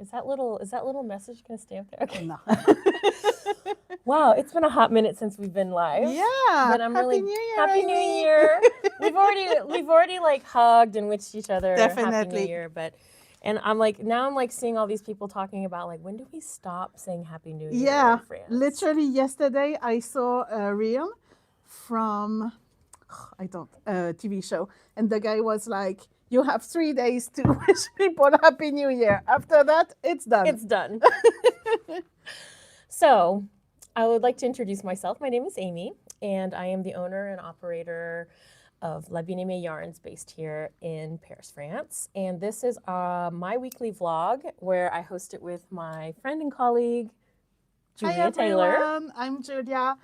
Is that little message gonna stay up there? Okay. No. Wow, it's been a hot minute since we've been live. Yeah. But I'm Happy really New Year, Happy New Aimee. Year. We've already like hugged and wished each other Happy New Definitely. Year, and I'm like seeing all these people talking about like when do we stop saying Happy New Year Yeah. in France? Literally yesterday I saw a reel from TV show, and the guy was like, you have 3 days to wish people Happy New Year. After that, it's done. It's done. So, I would like to introduce myself. My name is Aimee, and I am the owner and operator of La Bien-Aimée Yarns based here in Paris, France. And this is my weekly vlog where I host it with my friend and colleague, Julia Taylor. Hi everyone, I'm Julia.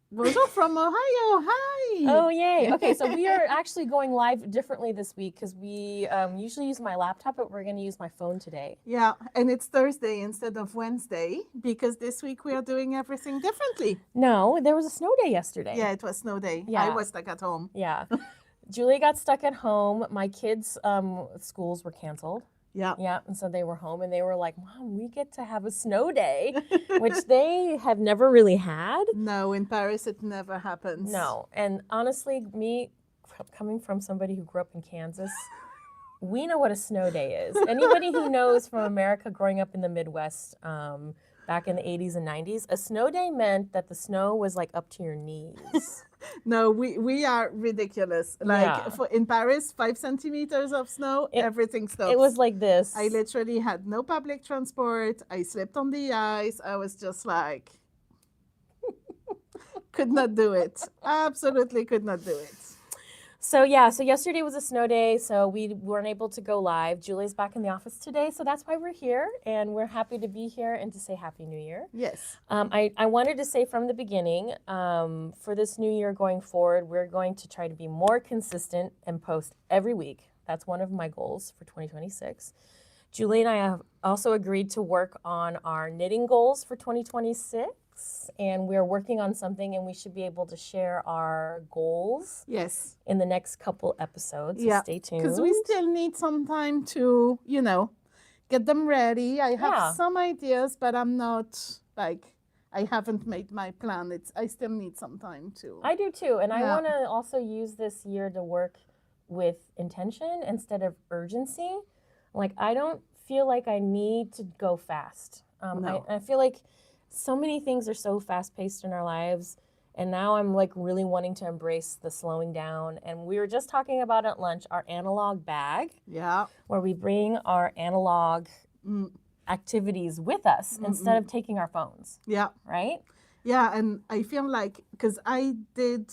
Bonjour from Ohio. Hi. Oh, yay. Okay, so we are actually going live differently this week because we usually use my laptop, but we're going to use my phone today. Yeah, and it's Thursday instead of Wednesday because this week we are doing everything differently. No, there was a snow day yesterday. Yeah, it was snow day. Yeah. I was stuck at home. Yeah. Julia got stuck at home. My kids' schools were canceled. Yeah. Yeah, and so they were home and they were like, Mom, we get to have a snow day, which they have never really had. No, in Paris it never happens. No, and honestly, me coming from somebody who grew up in Kansas, we know what a snow day is. Anybody who knows from America growing up in the Midwest back in the 80s and 90s, a snow day meant that the snow was like up to your knees. No, we are ridiculous. Like in Paris, 5 centimeters of snow, everything stops. It was like this. I literally had no public transport. I slept on the ice. I was just like, could not do it. Absolutely could not do it. So yesterday was a snow day, so we weren't able to go live. Julie's back in the office today, so that's why we're here, and we're happy to be here and to say Happy New Year. Yes. I wanted to say from the beginning, for this new year going forward, we're going to try to be more consistent and post every week. That's one of my goals for 2026. Julie and I have also agreed to work on our knitting goals for 2026. And we're working on something, and we should be able to share our goals in the next couple episodes. So stay tuned. Because we still need some time to, get them ready. I have some ideas, but I'm not I haven't made my plan. I still need some time to. I do too, and I want to also use this year to work with intention instead of urgency. Like, I don't feel like I need to go fast. No. I feel like so many things are so fast-paced in our lives, and now I'm like really wanting to embrace the slowing down. And we were just talking about at lunch our analog bag, where we bring our analog activities with us instead of taking our phones. Yeah. Right? Yeah, and I feel like, because I did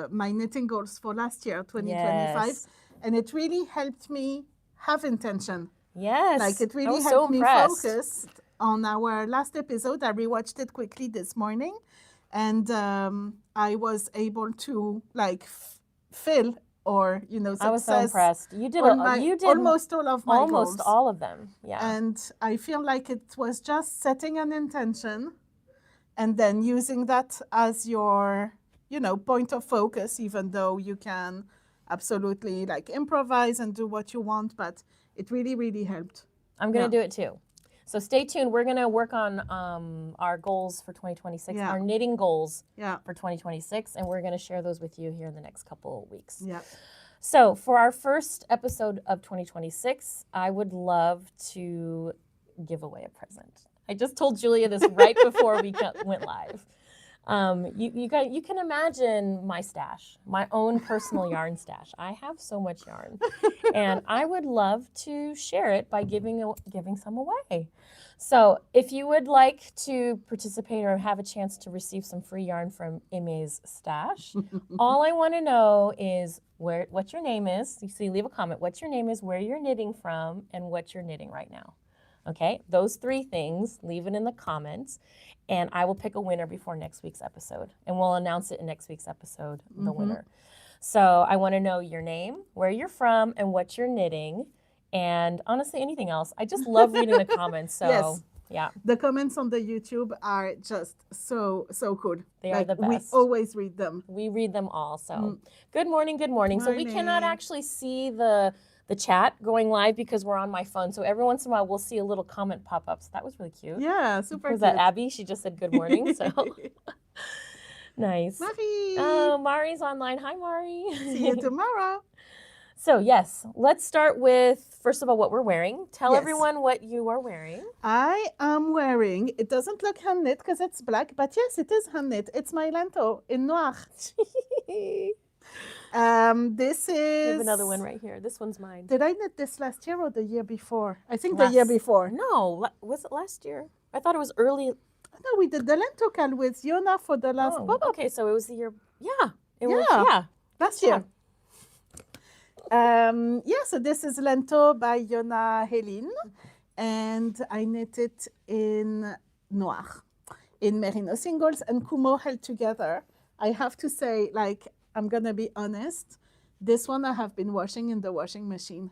my knitting goals for last year, 2025, and it really helped me have intention. Yes. Like, it really helped me focus. On our last episode, I rewatched it quickly this morning, and I was able to fill or success. I was so impressed. You did almost all of my goals. Almost all of them. Yeah. And I feel like it was just setting an intention, and then using that as your point of focus. Even though you can absolutely improvise and do what you want, but it really, really helped. I'm gonna do it too. So stay tuned. We're going to work on our goals for 2026, our knitting goals for 2026, and we're going to share those with you here in the next couple of weeks. Yeah. So for our first episode of 2026, I would love to give away a present. I just told Julia this right before we went live. You can imagine my stash, my own personal yarn stash. I have so much yarn, and I would love to share it by giving some away. So if you would like to participate or have a chance to receive some free yarn from Aimée's stash, all I want to know is what your name is. So you leave a comment, what your name is, where you're knitting from, and what you're knitting right now. Okay, those 3 things, leave it in the comments, and I will pick a winner before next week's episode, and we'll announce it in next week's episode, the winner. So I want to know your name, where you're from, and what you're knitting, and honestly, anything else. I just love reading the comments, so yeah. The comments on the YouTube are just so good. They are the best. We always read them. We read them all, so good morning, good morning. So we cannot actually see the the chat going live because we're on my phone. So every once in a while, we'll see a little comment pop up. So that was really cute. Yeah, super Was cute. that Abby? She just said good morning. So nice. Mari. Mari's online. Hi, Mari. See you tomorrow. So yes, let's start with, first of all, what we're wearing. Tell Yes. everyone what you are wearing. I am wearing, it doesn't look hand knit because it's black, but yes, it is hand knit. It's my Lento in Noir. This I is... have another one right here. This one's mine. Did I knit this last year or the year before? I think the year before. No, was it last year? I thought it was early. No, we did the Lento cal with Jonna for the last pop-up. Okay, so it was the year. Yeah. It Yeah. was, yeah. Last year. Yeah, so this is Lento by Jonna Helin, and I knit it in Noir, in Merino singles and Kumo held together. I have to say, like, I'm gonna be honest, this one I have been washing in the washing machine.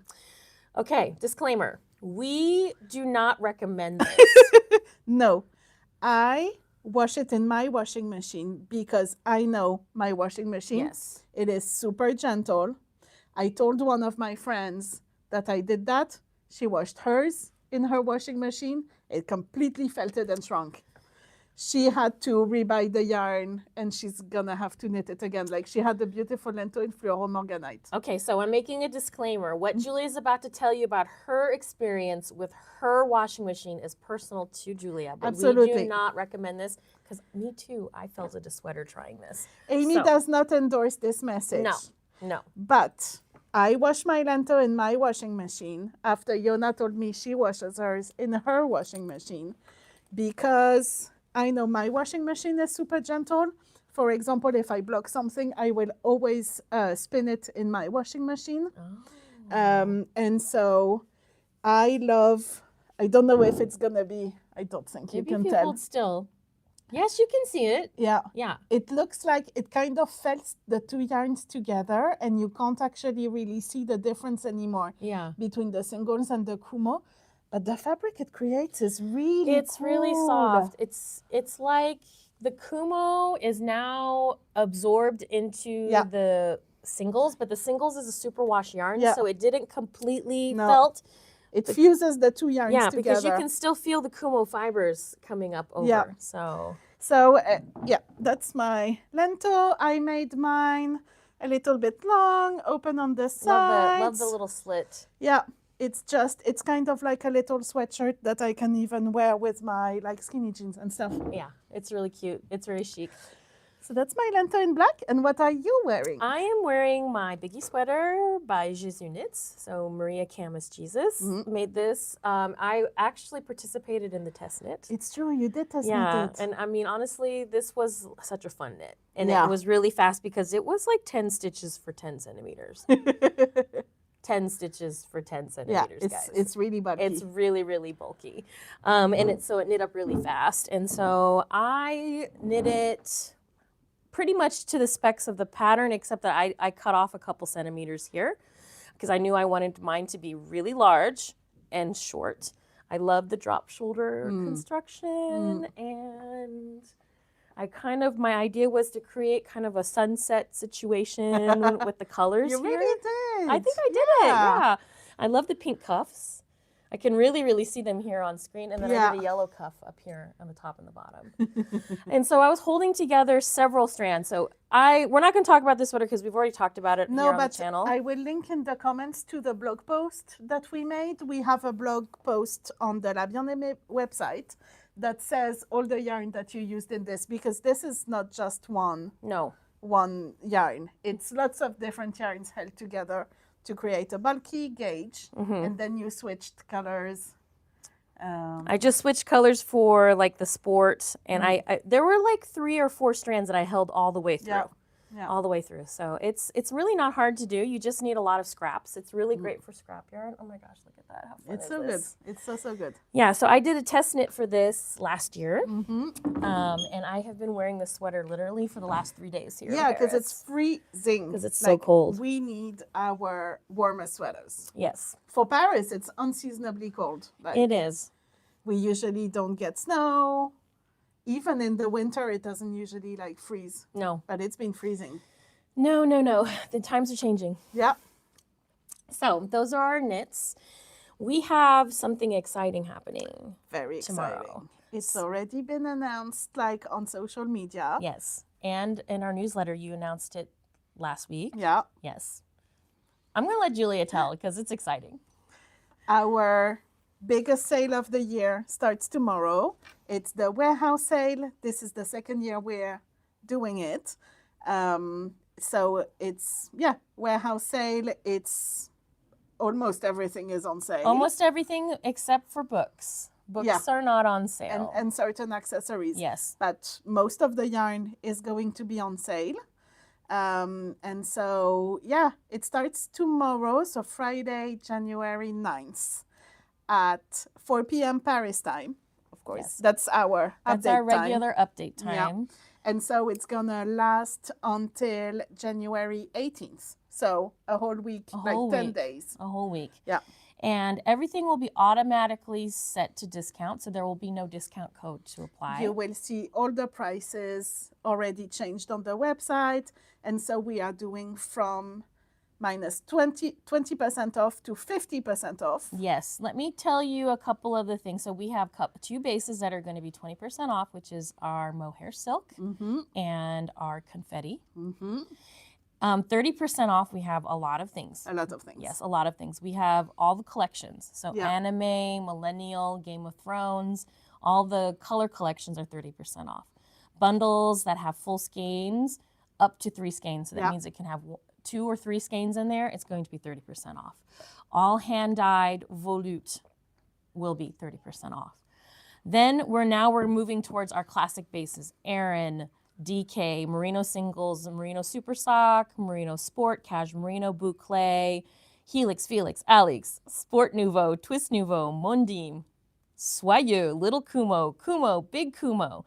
Okay, disclaimer. We do not recommend this. No, I wash it in my washing machine because I know my washing machine. Yes. It is super gentle. I told one of my friends that I did that. She washed hers in her washing machine. It completely felted and shrunk. She had to rebuy the yarn and she's gonna have to knit it again. Like she had the beautiful Lento in Fluoro Morganite. Okay, so I'm making a disclaimer. What Julia is about to tell you about her experience with her washing machine is personal to Julia. But Absolutely. we do not recommend this because me too, I felted a sweater trying this. Aimee does not endorse this message. No. But I wash my Lento in my washing machine after Jonna told me she washes hers in her washing machine because I know my washing machine is super gentle. For example, if I block something, I will always spin it in my washing machine. Oh. And so I don't know if it's going to be, I don't think Maybe you if can you tell. hold still. Yes, you can see it. Yeah. Yeah. It looks like it kind of felts the two yarns together and you can't actually really see the difference anymore Yeah. between the singles and the Kumo. But the fabric it creates is really It's really cool. soft. It's like the Kumo is now absorbed into the singles, but the singles is a superwash yarn, so it didn't completely felt. It fuses the two yarns together. Because you can still feel the Kumo fibers coming up over. Yeah. So that's my Lento. I made mine a little bit long, open on the sides. Love the little slit. Yeah. It's kind of like a little sweatshirt that I can even wear with my like skinny jeans and stuff. Yeah, it's really cute. It's very chic. So that's my Lento in black. And what are you wearing? I am wearing my Biggy sweater by Jésus Knits. So Maria Camus Jesus made this. I actually participated in the test knit. It's true, you did test knit it. And I mean, honestly, this was such a fun knit. And it was really fast because it was like 10 stitches for 10 centimeters. 10 stitches for 10 centimeters, guys. It's really bulky. It's really, really bulky. And so it knit up really fast. And so I knit it pretty much to the specs of the pattern, except that I cut off a couple centimeters here because I knew I wanted mine to be really large and short. I love the drop shoulder construction, and my idea was to create kind of a sunset situation with the colors You here. really did. I think I did it, yeah. I love the pink cuffs. I can really, really see them here on screen. And then I did a yellow cuff up here on the top and the bottom. And so I was holding together several strands. So we're not going to talk about this sweater because we've already talked about it here on the channel. I will link in the comments to the blog post that we made. We have a blog post on the La Bien-Aimée website that says all the yarn that you used in this, because this is not just one yarn. It's lots of different yarns held together to create a bulky gauge, and then you switched colors. I just switched colors for like the sport, and I there were like 3 or 4 strands that I held all the way through. All the way through. So it's really not hard to do. You just need a lot of scraps. It's really great for scrap yarn. Oh my gosh, look at that. How fun It's is so this? good. It's so good. Yeah, so I did a test knit for this last year. And I have been wearing this sweater literally for the last 3 days here. Yeah, because it's freezing. Because it's so cold. We need our warmer sweaters. Yes. For Paris, it's unseasonably cold. Like, It is. we usually don't get snow. Even in the winter, it doesn't usually like freeze. No. But it's been freezing. No. The times are changing. Yeah. So those are our knits. We have something exciting happening. Very tomorrow. exciting. It's already been announced like on social media. Yes. And in our newsletter, you announced it last week. Yeah. Yes. I'm going to let Julia tell because it's exciting. Our biggest sale of the year starts tomorrow. It's the warehouse sale. This is the second year we're doing it. So it's, warehouse sale. It's almost everything is on sale. Almost everything except for books. Books are not on sale. And certain accessories. Yes. But most of the yarn is going to be on sale. And so, it starts tomorrow, so Friday, January 9th at 4 p.m. Paris time, of course. Yes. That's our regular update time. Yeah. And so it's going to last until January 18th. So a whole week, 10 days. A whole week. Yeah. And everything will be automatically set to discount, so there will be no discount code to apply. You will see all the prices already changed on the website. And so we are doing from minus 20% off to 50% off. Yes. Let me tell you a couple of the things. So we have 2 bases that are going to be 20% off, which is our mohair silk and our confetti. 30% off, we have a lot of things. A lot of things. Yes, a lot of things. We have all the collections. So anime, millennial, Game of Thrones, all the color collections are 30% off. Bundles that have full skeins, up to 3 skeins. So that means it can have 2 or 3 skeins in there. It's going to be 30% off. All hand-dyed Volute will be 30% off. Then we're moving towards our classic bases. Aran, DK, Merino Singles, Merino Super Sock, Merino Sport, Cash Merino Boucle, Helix, Felix, Alex, Sport Nouveau, Twist Nouveau, Mondim, Soyeux, Little Kumo, Kumo, Big Kumo,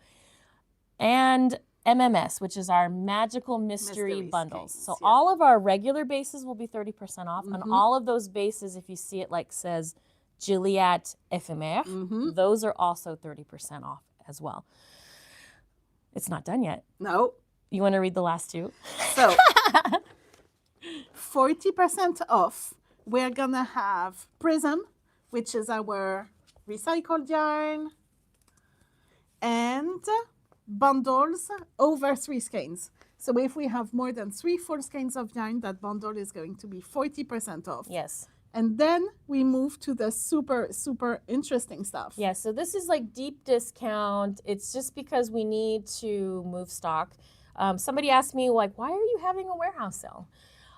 and MMS, which is our magical mystery bundles. So all of our regular bases will be 30% off. And all of those bases, if you see it says Gilliatt Éphémère, those are also 30% off as well. It's not done yet. No. You want to read the last 2? So, 40% off. We're going to have Prism, which is our recycled yarn, and bundles over 3 skeins. So if we have more than 3 full skeins of yarn, that bundle is going to be 40% off. Yes. And then we move to the super, super interesting stuff. Yeah, so this is deep discount. It's just because we need to move stock. Somebody asked me, why are you having a warehouse sale?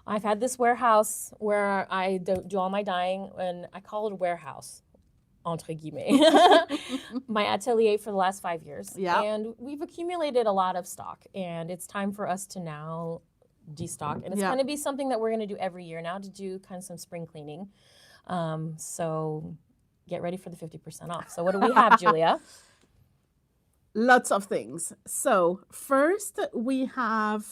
I've had this warehouse where I do all my dyeing, and I call it a warehouse, entre guillemets, my atelier for the last 5 years. Yeah. And we've accumulated a lot of stock, and it's time for us to now destock, and it's going to be something that we're going to do every year now to do kind of some spring cleaning. So get ready for the 50% off. So what do we have, Julia? Lots of things. So first we have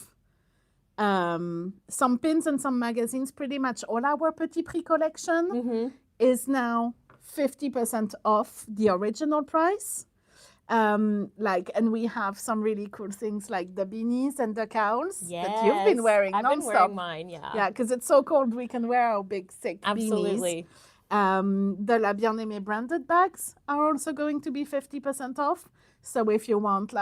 some pins and some magazines. Pretty much all our Petit Prix collection is now 50% off the original price. And we have some really cool things like the beanies and the cowls that you've been wearing I've nonstop. been wearing mine, yeah. Yeah, because it's so cold, we can wear our big, thick Absolutely. beanies. The La Bien-Aimée branded bags are also going to be 50% off. So if you want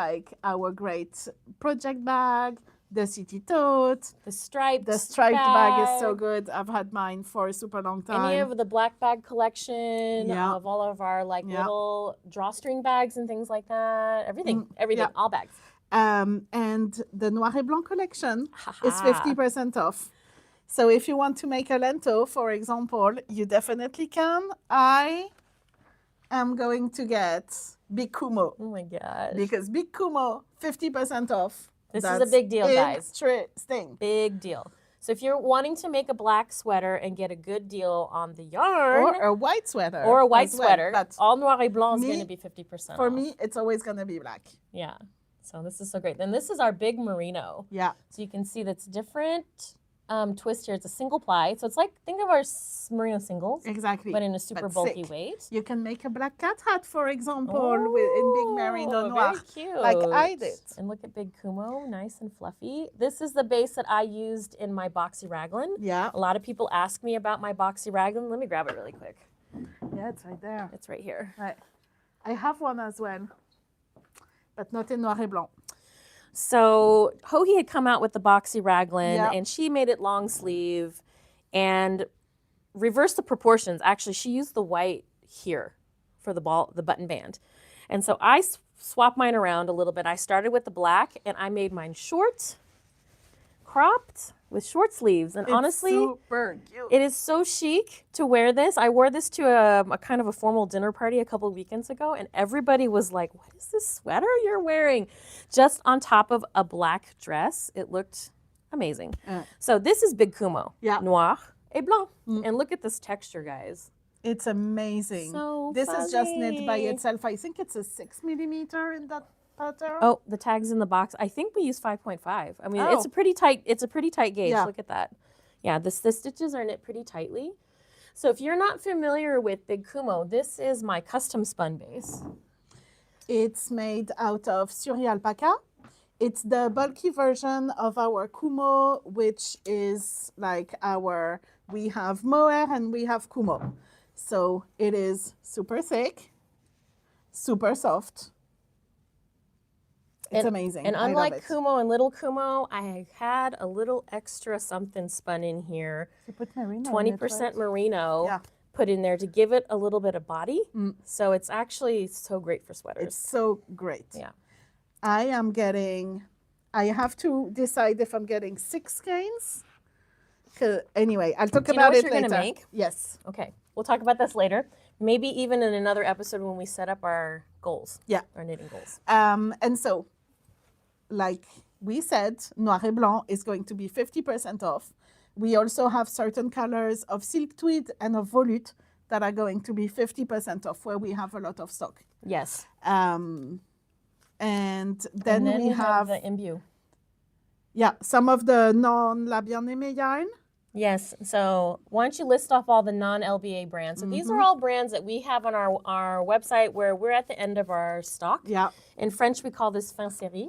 our great project bag, the city tote, the striped bag is so good. I've had mine for a super long time. Any of the black bag collection of all of our little drawstring bags and things like that. Everything, all bags. And the Noir et Blanc collection is 50% off. So if you want to make a Lento, for example, you definitely can. I am going to get Big Kumo. Oh my gosh. Because Big Kumo, 50% off. This is a big deal, guys. Interesting. Big deal. So if you're wanting to make a black sweater and get a good deal on the yarn. Or a white sweater. Or a white sweater. All Noir et Blanc is going to be 50% off. For me, it's always going to be black. Yeah. So this is so great. Then this is our big merino. Yeah. So you can see that's different twist here. It's a single ply. So it's like, think of our merino singles, Exactly. but in a super But bulky thick. weight. You can make a black cat hat, for example, in Big Merino Noir. Very cute. Like I did. And look at Big Kumo, nice and fluffy. This is the base that I used in my boxy raglan. Yeah. A lot of people ask me about my boxy raglan. Let me grab it really quick. Yeah, it's right there. It's right here. Right. I have one as well, but not in noir et blanc. So Hohi had come out with the boxy raglan, Yeah. and she made it long sleeve and reversed the proportions. Actually, she used the white here for the button band. And so I swapped mine around a little bit. I started with the black, and I made mine short, cropped, with short sleeves. And It's honestly, super cute. it is so chic to wear this. I wore this to a kind of a formal dinner party a couple of weekends ago, and everybody was like, what is this sweater you're wearing? Just on top of a black dress. It looked amazing. So this is Big Kumo. Yeah. Noir et blanc. And look at this texture, guys. It's amazing. So this is just knit by fuzzy. itself. I think it's a 6 millimeter in that pattern. Oh, the tag's in the box. I think we use 5.5. I mean, Oh. it's a pretty tight gauge. Yeah. Look at that. Yeah, the stitches are knit pretty tightly. So if you're not familiar with Big Kumo, this is my custom spun base. It's made out of Suri alpaca. It's the bulky version of our Kumo, which is like we have mohair and we have Kumo. So it is super thick, super soft. It's amazing. And I love unlike it. Kumo and Little Kumo, I had a little extra something spun in here. You put merino 20% merino Yeah. put in there to give it a little bit of body. So it's actually so great for sweaters. It's so great. Yeah. I have to decide if I'm getting 6 skeins. Anyway, I'll talk Do you know about what it you're later. gonna make? Yes. Okay. We'll talk about this later. Maybe even in another episode when we set up our goals. Yeah. Our knitting goals. And so, like we said, Noir et Blanc is going to be 50% off. We also have certain colors of silk tweed and of volute that are going to be 50% off, where we have a lot of stock. Yes. And then we have the imbue. some of the non-La Bien-Aimée yarn. Yes. So why don't you list off all the non-LBA brands? So these are all brands that we have on our website where we're at the end of our stock. Yeah. In French, we call this fin série.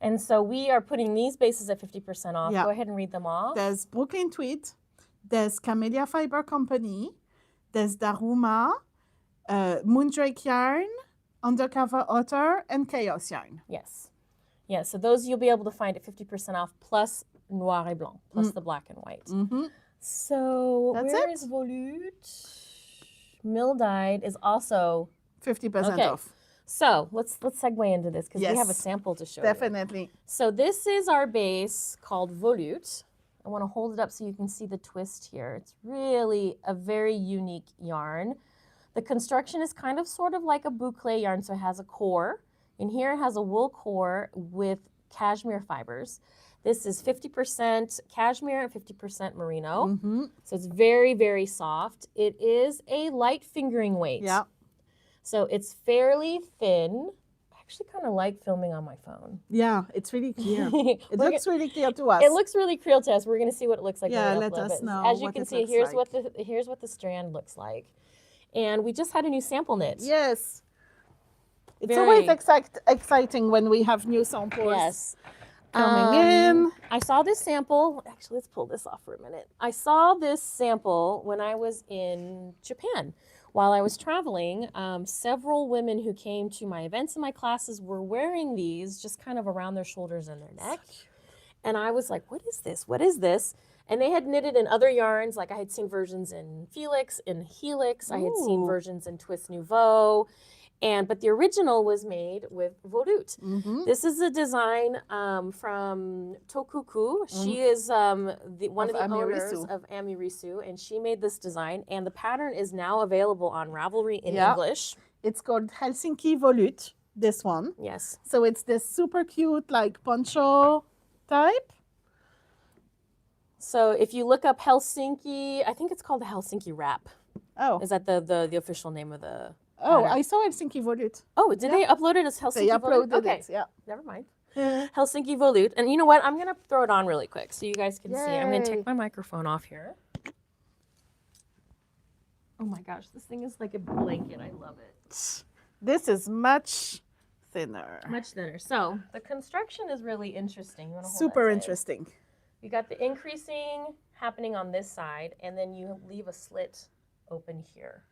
And so we are putting these bases at 50% off. Yeah. Go ahead and read them off. There's Brooklyn Tweed, there's Camellia Fiber Company, there's Daruma, Moondrake Yarn, Undercover Otter, and Chaos Yarn. Yes. Yeah, so those you'll be able to find at 50% off plus Noir et Blanc, plus the black and white. So That's where it. is Volute? Mill dyed is also 50% okay. off. So let's segue into this because we have a Yes, sample to show Definitely. you. So this is our base called Volute. I want to hold it up so you can see the twist here. It's really a very unique yarn. The construction is kind of sort of like a boucle yarn, so it has a core. And here it has a wool core with cashmere fibers. This is 50% cashmere and 50% merino. So it's very, very soft. It is a light fingering weight. Yeah. So it's fairly thin. I actually kind of like filming on my phone. Yeah, it's really clear. It We're looks really clear to us. It looks really clear to us. We're going to see what it looks like. Yeah, when we let upload us it. know As you what can it see, looks here's what the strand looks like. And we just had a new sample knit. Yes. It's Very- always exciting when we have new samples Yes. coming in. I saw this sample. Actually, let's pull this off for a minute. I saw this sample when I was in Japan. While I was traveling, several women who came to my events and my classes were wearing these just kind of around their shoulders and their neck. And I was like, what is this? What is this? And they had knitted in other yarns. Like I had seen versions in Felix, in Helix. I had seen Ooh. versions in Twist Nouveau. But the original was made with Volute. This is a design from Tokuko. She is one of the owners of Aimée, and she made this design. And the pattern is now available on Ravelry in English. It's called Helsinki Volute, this one. Yes. So it's this super cute, like poncho type. So if you look up Helsinki, I think it's called the Helsinki wrap. Oh. Is that the official name of the Oh, pattern? I saw Helsinki Volute. Oh, did they upload it as Helsinki They uploaded Volute? Okay. it, yeah. Never mind. Helsinki Volute. And you know what? I'm going to throw it on really quick so you guys can see. I'm going to Yay. take my microphone off here. Oh my gosh, this thing is like a blanket. I love it. This is much thinner. Much thinner. So the construction is really interesting. You want to hold Super that side? interesting. You got the increasing happening on this side, and then you leave a slit open here.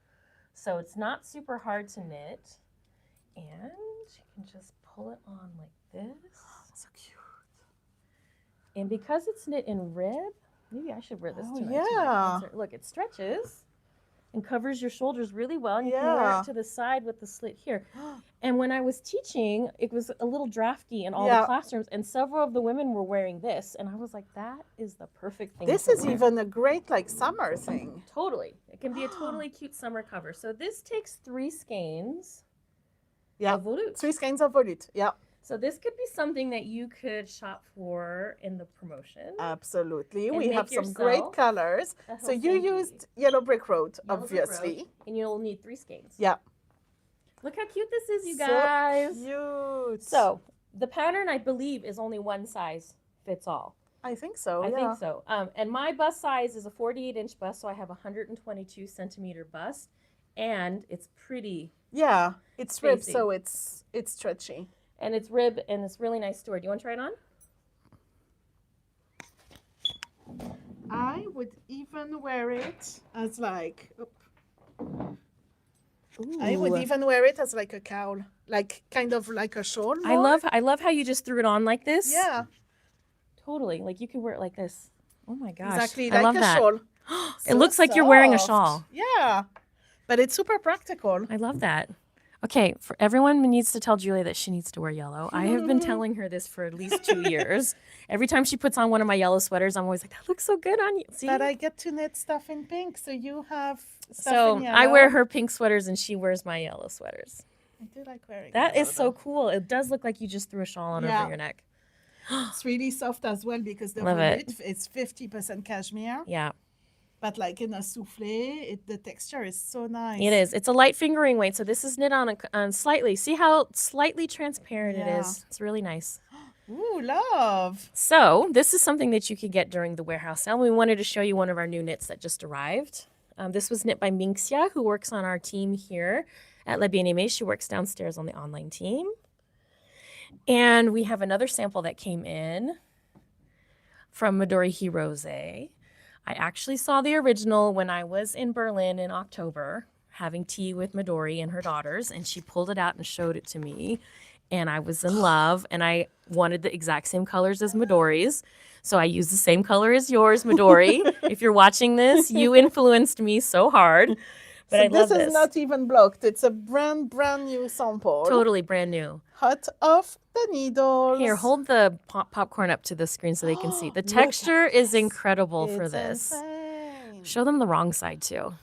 So it's not super hard to knit, and you can just pull it on like this. So cute. And because it's knit in rib, maybe I should wear this tonight. Yeah. Look, it stretches and covers your shoulders really well, and you can wear Yeah. it to the side with the slit here. And when I was teaching, it was a little drafty in all Yeah. the classrooms, and several of the women were wearing this, and I was like, that is the perfect thing This to is wear. even a great like summer thing. Totally. It can be a totally cute summer cover. So this takes 3 skeins Yeah. of Volute. 3 skeins of volute. Yeah. So this could be something that you could shop for in the promotion. Absolutely. And We make have some great yourself colors. a So you Helsinki. used Yellow Brick Road, Yellow Brick obviously. Road, and you'll need 3 skeins. Yeah. Look how cute this is, you So guys. cute. So the pattern, I believe, is only one size fits all. I think so. I yeah. think so. And my bust size is a 48-inch bust, so I have a 122 centimeter bust, and it's pretty, Yeah. It's ribbed, Spacey. so it's stretchy. and it's rib, and it's really nice to wear. Do you want to try it on? I would even wear it as like. I would Ooh. even wear it as like a cowl, like kind of like a shawl. I more. love how you just threw it on like this. Yeah. Totally. Like you could wear it like this. Oh my gosh. Exactly I like love a that. shawl. It looks like you're wearing a soft. shawl. Yeah. But it's super practical. I love that. Okay, for everyone needs to tell Julia that she needs to wear yellow. I have been telling her this for at least 2 years. Every time she puts on one of my yellow sweaters, I'm always like, that looks so good on you. See? But I get to knit stuff in pink, so you have stuff So in yellow. I wear her pink sweaters and she wears my yellow sweaters. I do like wearing That yellow, is so cool. It does look like you just threw a shawl on Yeah. over your neck. It's really soft as well because the Love it. volute is 50% cashmere. Yeah, But like in a souffle, the texture is so nice. it is. It's a light fingering weight, so this is knit on slightly. See how slightly transparent it Yeah. is? It's really nice. Ooh, love. So this is something that you could get during the warehouse sale. We wanted to show you one of our new knits that just arrived. This was knit by Minxia, who works on our team here at La Bien-Aimée. She works downstairs on the online team. And we have another sample that came in from Midori Hirose. I actually saw the original when I was in Berlin in October having tea with Midori and her daughters, and she pulled it out and showed it to me. And I was in love, and I wanted the exact same colors as Midori's. So I used the same color as yours, Midori. If you're watching this, you influenced me so hard. But So I love this this. is not even blocked. It's a brand new sample. Totally brand new. Hot off the needles. Here, hold the popcorn up to the screen so they can see. The Look texture at is this. incredible for It's this. insane. Show them the wrong side too.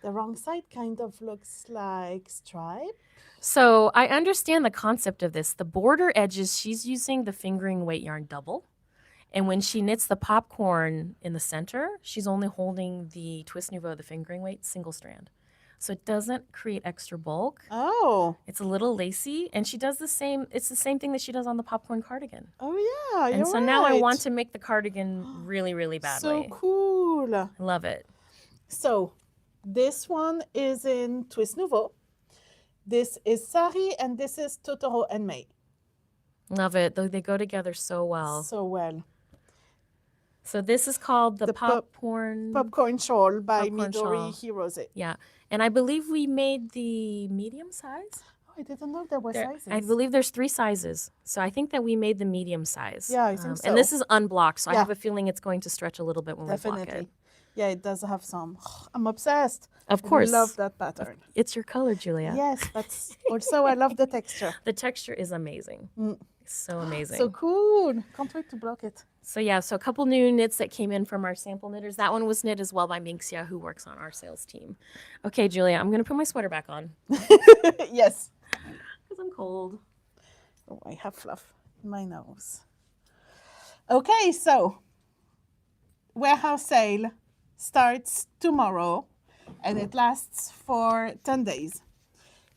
The wrong side kind of looks like stripe. So I understand the concept of this. The border edges, she's using the fingering weight yarn double. And when she knits the popcorn in the center, she's only holding the twist nouveau, the fingering weight, single strand. So it doesn't create extra bulk. Oh. It's a little lacy, and she does the same. It's the same thing that she does on the popcorn cardigan. Oh yeah, And you're so now I right. want to make the cardigan really, really badly. So cool. I love it. So this one is in Twist Nouveau. This is Sari, and this is Totoro and Aimée. Love it. They go together so well. So well. So this is called the The popcorn. Popcorn Shawl by Popcorn Midori shawl. Hirose. Yeah. And I believe we made the medium size. Oh, I didn't know there were sizes. I believe there's 3 sizes. So I think that we made the medium size. Yeah, I think so. And this is unblocked, so I Yeah. have a feeling it's going to stretch a little bit when we block Definitely. it. Yeah, it does have some. I'm obsessed. Of course. I love that pattern. It's your color, Julia. Yes, but also I love the texture. The texture is amazing. Mm. It's so amazing. So cool. Can't wait to block it. So yeah, so a couple new knits that came in from our sample knitters. That one was knit as well by Minxia, who works on our sales team. Okay, Julia, I'm going to put my sweater back on Yes. because I'm cold. Oh, I have fluff in my nose. Okay, so warehouse sale starts tomorrow and it lasts for 10 days.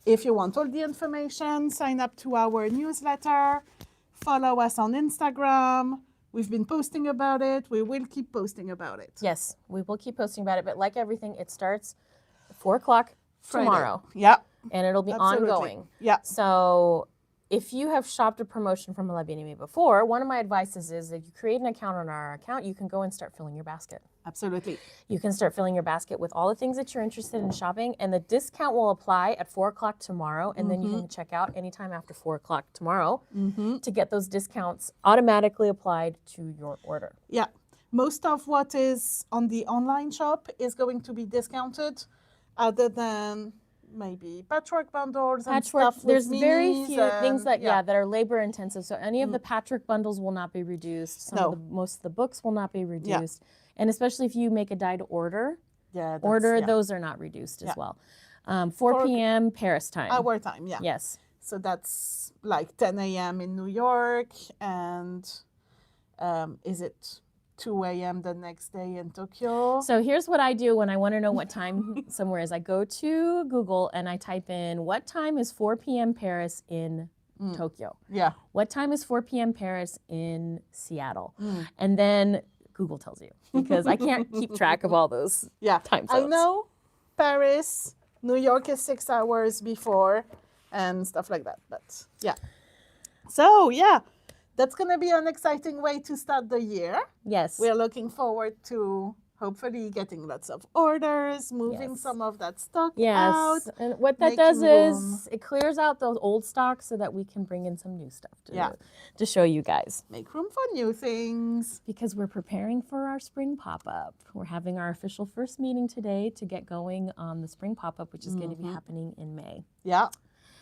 If you want all the information, sign up to our newsletter, follow us on Instagram. We've been posting about it. We will keep posting about it. Yes, we will keep posting about it. But like everything, it starts 4 o'clock tomorrow. Yeah. And it'll be Absolutely. ongoing. Yeah. So if you have shopped a promotion from La Bien-Aimée before, one of my advices is if you create an account on our account, you can go and start filling your basket. Absolutely. You can start filling your basket with all the things that you're interested in shopping, and the discount will apply at 4 o'clock tomorrow, and then you can check out anytime after 4 o'clock tomorrow to get those discounts automatically applied to your order. Yeah. Most of what is on the online shop is going to be discounted, other than maybe patchwork bundles and stuff with There's very minis few things and- that that are labor intensive. So any of the patchwork bundles will not be reduced. Most of the books will not be reduced. And especially if you make a dyed order, those are not reduced as well. 4 p.m. Paris time. Our time, yeah. Yes. So that's like 10 a.m. in New York, and is it 2 a.m. the next day in Tokyo? So here's what I do when I want to know what time somewhere is. I go to Google and I type in what time is 4 p.m. Paris in Tokyo. Yeah. What time is 4 p.m. Paris in Seattle? And then Google tells you, because I can't keep track of all those time zones. I know Paris, New York is 6 hours before and stuff like that. But yeah. So yeah, that's going to be an exciting way to start the year. Yes. We're looking forward to hopefully getting lots of orders, moving some of that stock out. And what that does is it clears out those old stocks so that we can bring in some new stuff to show you guys. Make room for new things. Because we're preparing for our spring pop-up. We're having our official first meeting today to get going on the spring pop-up, which is going to be happening in May. Yeah.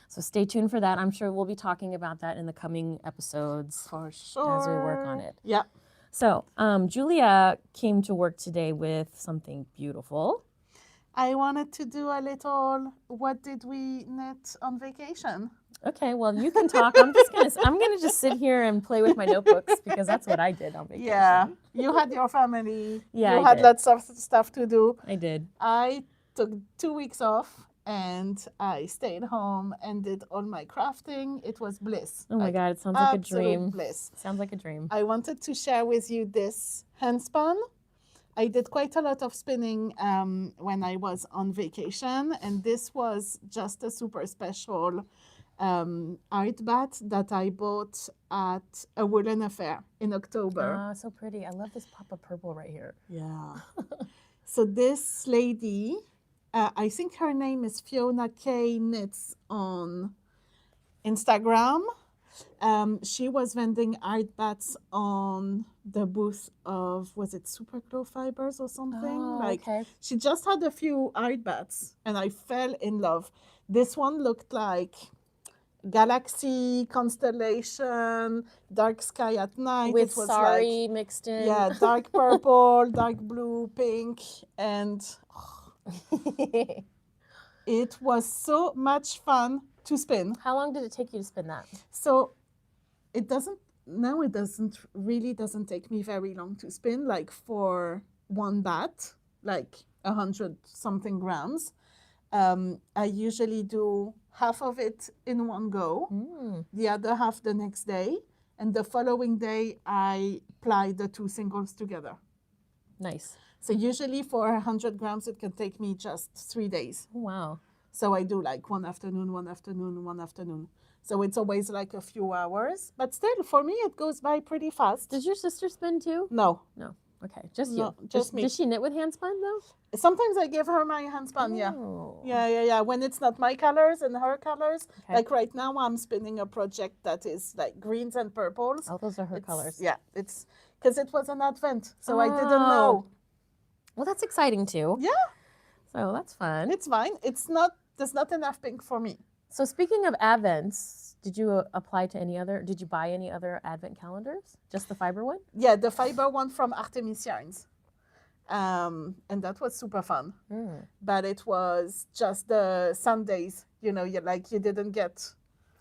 So stay tuned for that. I'm sure we'll be talking about that in the coming episodes for sure as we work on it. Yeah. So Julia came to work today with something beautiful. I wanted to do a little, what did we knit on vacation? Okay, well, you can talk. I'm gonna just sit here and play with my notebooks because that's what I did on vacation. Yeah, you had your family. Yeah, you I had did. lots of stuff to do. I did. I took 2 weeks off and I stayed home and did all my crafting. It was bliss. Oh my God, it sounds like a dream. Bliss. Sounds like a dream. I wanted to share with you this handspun. I did quite a lot of spinning when I was on vacation, and this was just a super special art bat that I bought at a woolen affair in October. Ah, so pretty. I love this pop of purple right here. Yeah. So this lady, I think her name is Fiona K Knits on Instagram. She was vending art bats on the booth of, was it Super Glow Fibers or something? Okay. She just had a few art bats and I fell in love. This one looked like galaxy, constellation, dark sky at night. With it was Sari mixed in. Yeah, dark purple, dark blue, pink, and it was so much fun to spin. How long did it take you to spin that? So it doesn't really take me very long to spin, like for one bat, like 100 something grams. I usually do half of it in one go, the other half the next day, and the following day I ply the two singles together. Nice. So usually for 100 grams, it can take me just 3 days. Oh, wow. So I do like one afternoon, one afternoon, one afternoon. So it's always like a few hours, but still for me, it goes by pretty fast. Does your sister spin too? No. No. Okay, just you. No, just me. Does she knit with handspun though? Sometimes I give her my handspun, Oh. Yeah. When it's not my colors and her colors. Okay. Like right now, I'm spinning a project that is like greens and purples. Oh, those are her colors. Yeah, it's because it was an advent, so I didn't know. Well, that's exciting too. Yeah. So that's fun. It's fine. There's not enough pink for me. So speaking of advents, did you did you buy any other advent calendars? Just the fiber one? Yeah, the fiber one from Artemis Yarns. And that was super fun. But it was just the Sundays, you didn't get.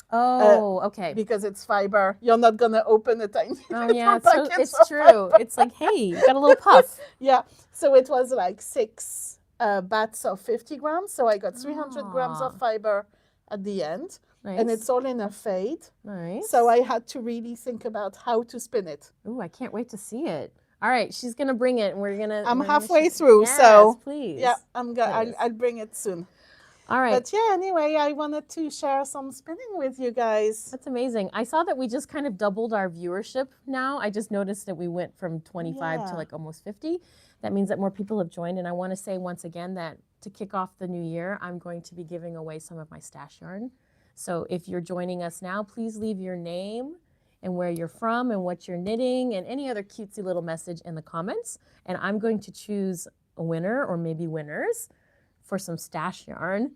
Oh, okay. Because it's fiber. You're not going to open a tiny Oh, yeah, package it's of true. fiber. It's like, hey, you got a little puff. Yeah, so it was like 6 bats of 50 grams. So I got 300 grams of fiber at the end. Nice. And it's all in a fade. Nice. So I had to really think about how to spin it. Ooh, I can't wait to see it. All right, she's gonna bring it, and we're gonna. I'm we're gonna halfway shoot- through, yes, so please. yeah, Please. I'll bring it soon. All right. But yeah, anyway, I wanted to share some spinning with you guys. That's amazing. I saw that we just kind of doubled our viewership now. I just noticed that we went from 25 to Yeah. like almost 50. That means that more people have joined. And I want to say once again that to kick off the new year, I'm going to be giving away some of my stash yarn. So if you're joining us now, please leave your name and where you're from and what you're knitting and any other cutesy little message in the comments. And I'm going to choose a winner or maybe winners for some stash yarn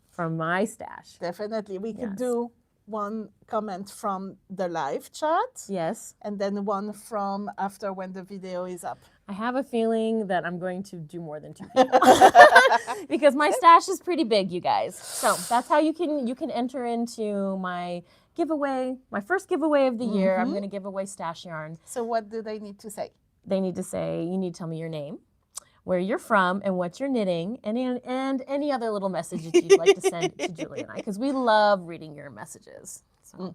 from my stash. Definitely. We could Yes. do one comment from the live chat Yes. and then one from after when the video is up. I have a feeling that I'm going to do more than 2 people because my stash is pretty big, you guys. So that's how you can enter into my giveaway, my first giveaway of the year. I'm going to give away stash yarn. So what do they need to say? They need to say, you need to tell me your name, where you're from, and what you're knitting, and any other little messages you'd like to send to Julie and I, because we love reading your messages. So.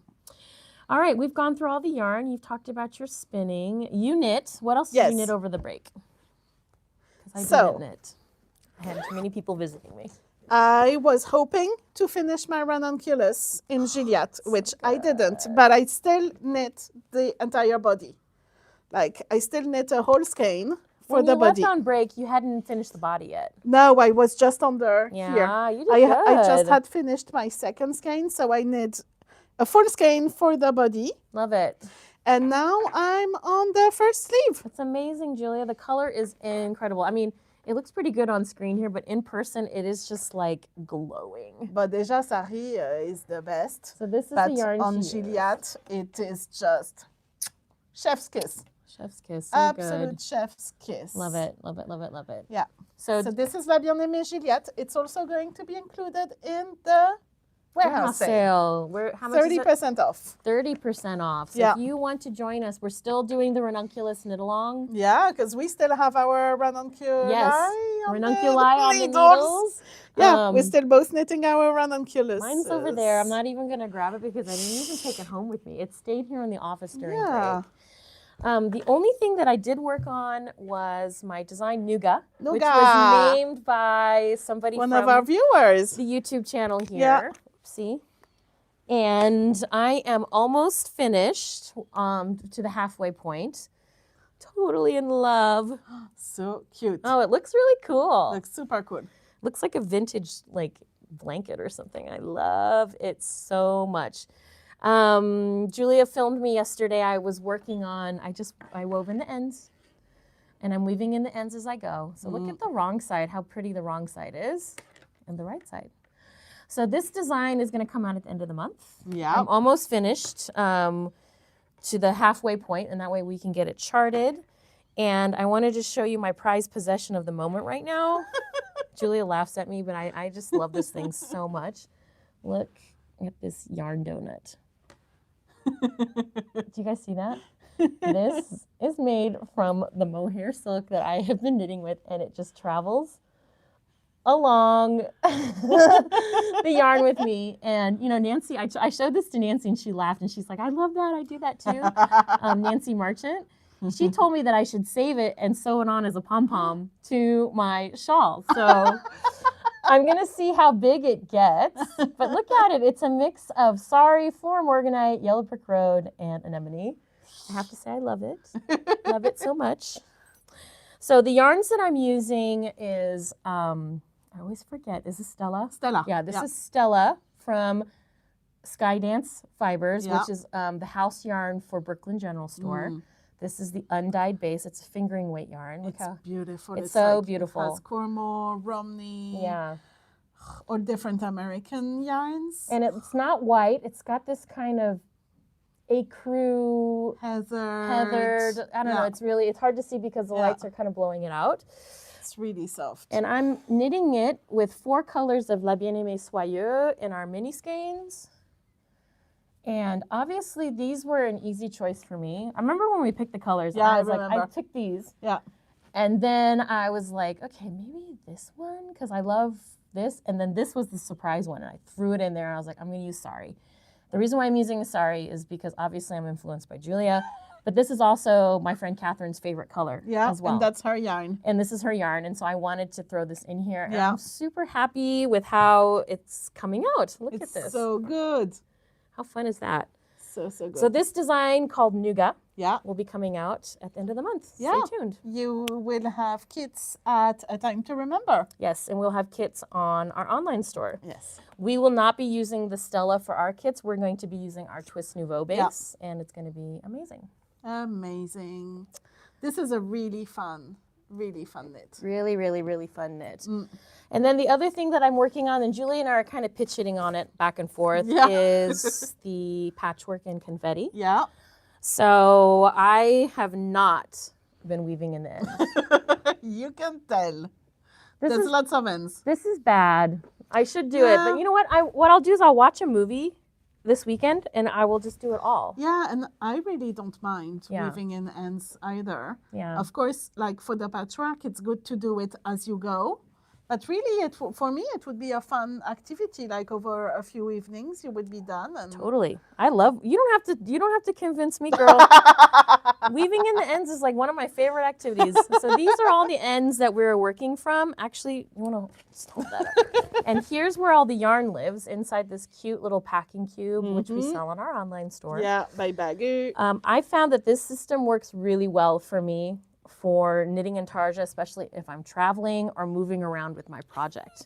All right, we've gone through all the yarn. You've talked about your spinning. You knit. What else did Yes. you knit over the break? Because I So- didn't knit. I had too many people visiting me. I was hoping to finish my ranunculus in Gilliatt, which I didn't, but I still knit the entire body. Like, I still knit a whole skein for When the you body. left on break, you hadn't finished the body yet. No, I was just under here. Yeah, you did I just good. had finished my second skein, so I knit a full skein for the body. Love it. And now I'm on the first sleeve. It's amazing, Julia. The color is incredible. I mean, it looks pretty good on screen here, but in person, it is just like glowing. But déjà Sari is the best. So this is But the yarn on she used. Gilliatt, it is just chef's kiss. Chef's kiss. So Absolute good. chef's kiss. Love it. Love it. Love it. Love it. Yeah. So, So this is La Bien-Aimée Gilliatt. It's also going to be included in the warehouse sale. Where how much is it? 30% off. 30% off. So Yeah. if you want to join us, we're still doing the ranunculus knit along. Yeah, because we still have our ranunculi Yes, on ranunculi the on the needles. needles. Yeah, we're still both knitting our ranunculus. Mine's over there. I'm not even going to grab it because I didn't even take it home with me. It stayed here in the office during Yeah. break. The only thing that I did work on was my design Nougat, which Nougat. was named by somebody One from of our viewers. the YouTube channel here. Yeah. Oopsie. And I am almost finished to the halfway point. Totally in love. So cute. Oh, it looks really cool. Looks super cool. Looks like a vintage like blanket or something. I love it so much. Julia filmed me yesterday. I was working on, I wove in the ends and I'm weaving in the ends as I go. So look at the wrong side, how pretty the wrong side is, and the right side. So this design is going to come out at the end of the month. Yeah. I'm almost finished to the halfway point, and that way we can get it charted. And I wanted to show you my prized possession of the moment right now. Julia laughs at me, but I just love this thing so much. Look at this yarn donut. Do you guys see that? This is made from the mohair silk that I have been knitting with, and it just travels along the yarn with me. And, you know, Nancy, I showed this to Nancy, and she laughed, and she's like, I love that. I do that too. Nancy Marchant. She told me that I should save it and sew it on as a pom-pom to my shawl. So I'm going to see how big it gets. But look at it. It's a mix of Sari, Floral Morganite, Yellow Brick Road, and Anemone. I have to say I love it. Love it so much. So the yarns that I'm using is, I always forget, is this Stella? Stella. Yeah, this is Stella from Skydance Fibers, Yeah. which is the house yarn for Brooklyn General Store. This is the undyed base. It's a fingering weight yarn. Look It's how beautiful. it's so like, beautiful. It has Cornwall, Romney, yeah. all different American yarns. And it's not white. It's got this kind of ecru Heathered. I don't know. It's hard to see because the lights are kind of blowing it out. It's really soft. And I'm knitting it with 4 colors of La Bien-Aimée Soyeux in our mini skeins. And obviously these were an easy choice for me. I remember when we picked the colors. Yeah, I was I like, I remember. picked these. Yeah. And then I was like, okay, maybe this one, because I love this. And then this was the surprise one. And I threw it in there and I was like, I'm going to use Sari. The reason why I'm using a Sari is because obviously I'm influenced by Julia, but this is also my friend Catherine's favorite color as well. And that's her yarn. And this is her yarn. And so I wanted to throw this in here. And Yeah. I'm super happy with how it's coming out. Look at this. It's so good. How fun is that? So good. So this design called Nougat yeah. will be coming out at the end of the month. Yeah. Stay tuned. You will have kits at A Time to Remember. Yes, and we'll have kits on our online store. Yes. We will not be using the Stella for our kits. We're going to be using our Twist Nouveau base, and it's going to be amazing. Amazing. This is a really fun knit. Really, really, really fun knit. And then the other thing that I'm working on, and Julie and I are kind of pitch-hitting on it back and forth, is the patchwork and confetti. Yeah. So I have not been weaving in the ends. You can tell. There's lots of ends. This is bad. I should do it, but you know what? What I'll do is I'll watch a movie this weekend, and I will just do it all. Yeah, and I really don't mind Yeah. weaving in ends either. Yeah. Of course, like for the patchwork, it's good to do it as you go. But really, for me, it would be a fun activity. Like over a few evenings, you would be done. And Totally. I love. You don't have to convince me, girl. Weaving in the ends is like one of my favorite activities. So these are all the ends that we're working from. Actually, you want to just hold that up. And here's where all the yarn lives, inside this cute little packing cube, which we sell on our online store. Yeah, by Baggy. I found that this system works really well for me for knitting and tarja, especially if I'm traveling or moving around with my project,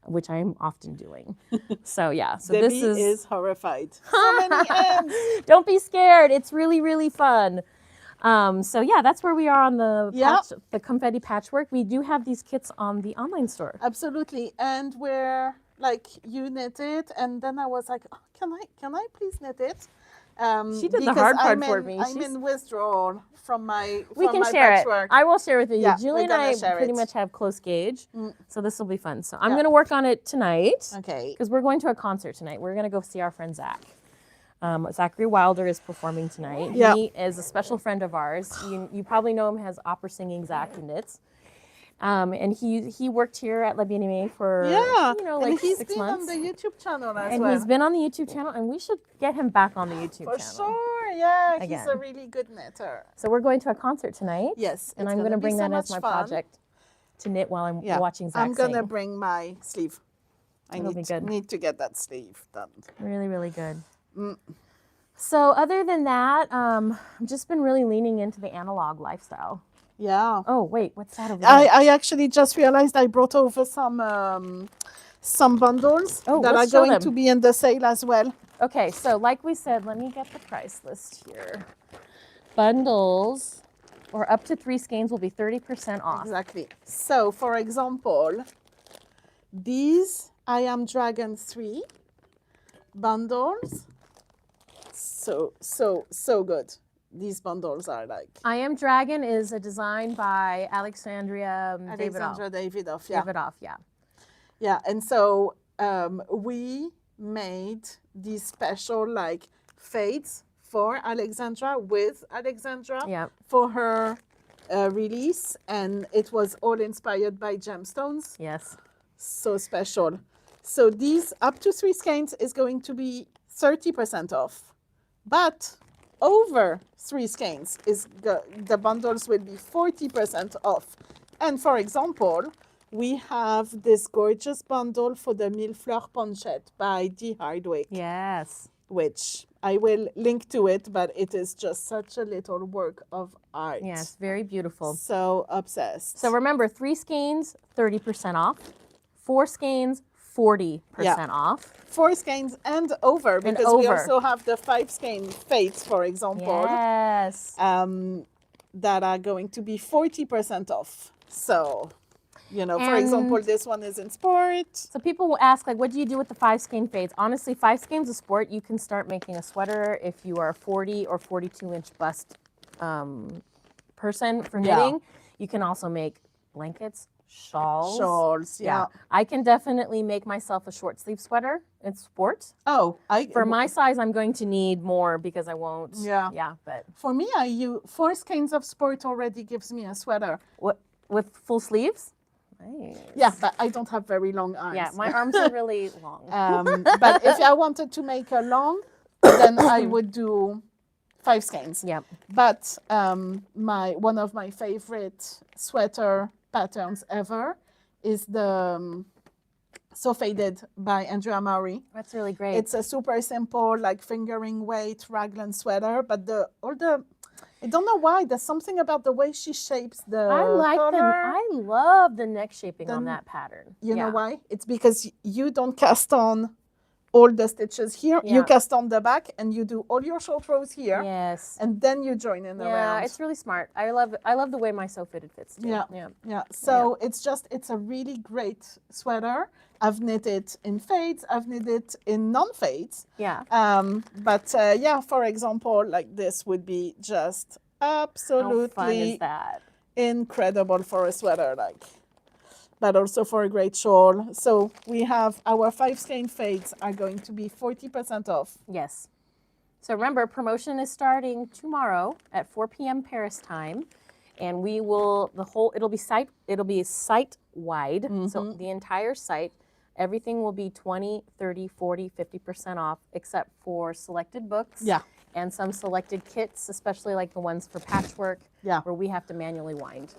which I'm often doing. So yeah, so Debbie this is horrified. So many ends. Don't be scared. It's really, really fun. So yeah, that's where we are on the confetti patchwork. We do have these kits on the online store. Absolutely, and where like you knit it, and then I was like, oh, can I please knit it? She did the hard part for me. I'm in withdrawal from my We can my share patchwork. it. I will share with you. Yeah, Julie we're and I gonna share pretty it. much have close gauge, so this will be fun. So I'm Yeah. going to work on it tonight. Okay. Because we're going to a concert tonight. We're going to go see our friend Zach. Zachary Wilder is performing tonight. Yeah. He is a special friend of ours. You probably know him as opera singing Zach who knits. And he worked here at Aimée for like and he's 6 been months. on the YouTube channel as And well. he's been on the YouTube channel, and we should get him back on the YouTube For channel. sure, yeah, he's Again. a really good knitter. So we're going to a concert tonight. Yes, And it's I'm going gonna to be bring so that as my much fun. project to knit while I'm Yeah, watching Zach I'm gonna sing. bring my sleeve. I It'll be good. need to get that sleeve done. Really, really good. So other than that, I've just been really leaning into the analog lifestyle. Yeah. Oh, wait, what's that over there? I actually just realized I brought over some bundles that are let's show going them. to be in the sale as well. Okay, so like we said, let me get the price list here. Bundles, or up to 3 skeins, will be 30% off. Exactly. So, for example, these I Am Dragon 3 bundles. So good. These bundles are like I Am Dragon is a design by Alexandra Davidoff. Yeah. Davidoff, yeah. Yeah, and so we made these special like fades for Alexandra with Alexandra Yeah. for her release, and it was all inspired by gemstones. Yes. So special. So these up to 3 skeins is going to be 30% off, but over 3 skeins is the bundles will be 40% off. And for example, we have this gorgeous bundle for the Mille Fleurs Ponchette by D. Hardwick, Yes. which I will link to it, but it is just such a little work of art. Yes, very beautiful. So obsessed. So remember, 3 skeins, 30% off. 4 skeins, 40% off. 4 skeins and over, because we over. also have the 5 skein fades, for example, Yes. that are going to be 40% off. So, for example, this one is in sport. So people will ask, like, what do you do with the 5 skein fades? Honestly, 5 skeins of sport, you can start making a sweater if you are a 40 or 42-inch bust person for knitting. You can also make blankets, shawls. Yeah. I can definitely make myself a short sleeve sweater. It's sport. Oh, For my size, I'm going to need more because I won't. Yeah. Yeah, but For me, 4 skeins of sport already gives me a sweater. what with full sleeves? Nice. Yeah, but I don't have very long arms. Yeah, my arms are really long. But if I wanted to make a long, then I would do 5 skeins. Yep. But one of my favorite sweater patterns ever is the So Faded by Andrea Maury. That's really great. It's a super simple, like fingering weight raglan sweater, but I don't know why. There's something about the way she shapes the collar. I love the neck shaping on that pattern. You know why? It's because you don't cast on all the stitches here. You cast on the back and you do all your short rows here. Yes. And then you join in around. Yeah, it's really smart. I love the way my So Fitted fits too. Yeah. So it's a really great sweater. I've knit it in fades. I've knit it in non-fades. Yeah. But for example, like this would be just absolutely How fun is that? Incredible for a sweater, but also for a great shawl. So we have our 5 skein fades are going to be 40% off. Yes. So remember, promotion is starting tomorrow at 4 p.m. Paris time, and we will it'll be site wide. Mm-hmm. So the entire site, everything will be 20, 30, 40, 50% off, except for selected books. Yeah. And some selected kits, especially like the ones for patchwork, where we have to manually wind.